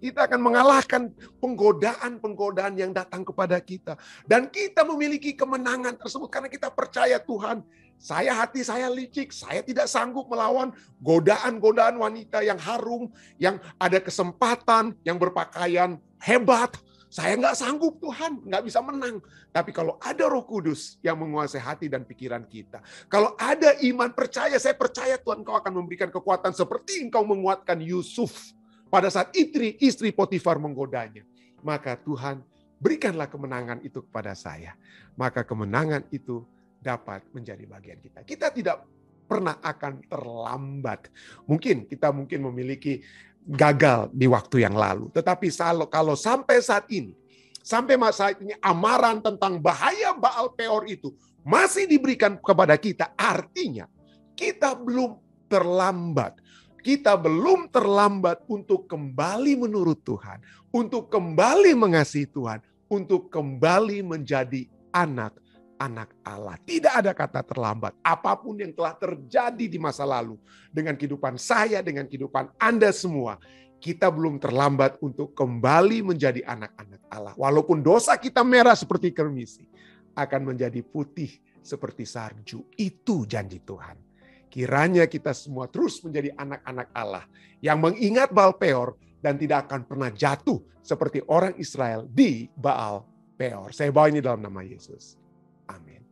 kita akan mengalahkan penggodaan-penggodaan yang datang kepada kita, dan kita memiliki kemenangan tersebut karena kita percaya Tuhan. Hati saya licik, saya tidak sanggup melawan godaan-godaan wanita yang harum, yang ada kesempatan, yang berpakaian hebat. Saya nggak sanggup Tuhan, nggak bisa menang. Tapi kalau ada Roh Kudus yang menguasai hati dan pikiran kita, kalau ada iman percaya, saya percaya Tuhan Engkau akan memberikan kekuatan seperti Engkau menguatkan Yusuf pada saat istri Potifar menggodanya. Maka Tuhan, berikanlah kemenangan itu kepada saya. Maka kemenangan itu dapat menjadi bagian kita. Kita tidak pernah akan terlambat. Kita mungkin memiliki gagal di waktu yang lalu. Tetapi kalau sampai saat ini, amaran tentang bahaya Baal Peor itu masih diberikan kepada kita, artinya kita belum terlambat. Kita belum terlambat untuk kembali menurut Tuhan, untuk kembali mengasihi Tuhan, untuk kembali menjadi anak Allah. Tidak ada kata terlambat. Apapun yang telah terjadi di masa lalu dengan kehidupan saya, dengan kehidupan Anda semua, kita belum terlambat untuk kembali menjadi anak-anak Allah. Walaupun dosa kita merah seperti kermisi, akan menjadi putih seperti salju. Itu janji Tuhan. Kiranya kita semua terus menjadi anak-anak Allah yang mengingat Baal Peor dan tidak akan pernah jatuh seperti orang Israel di Baal Peor. Saya bawa ini dalam nama Yesus. Amin.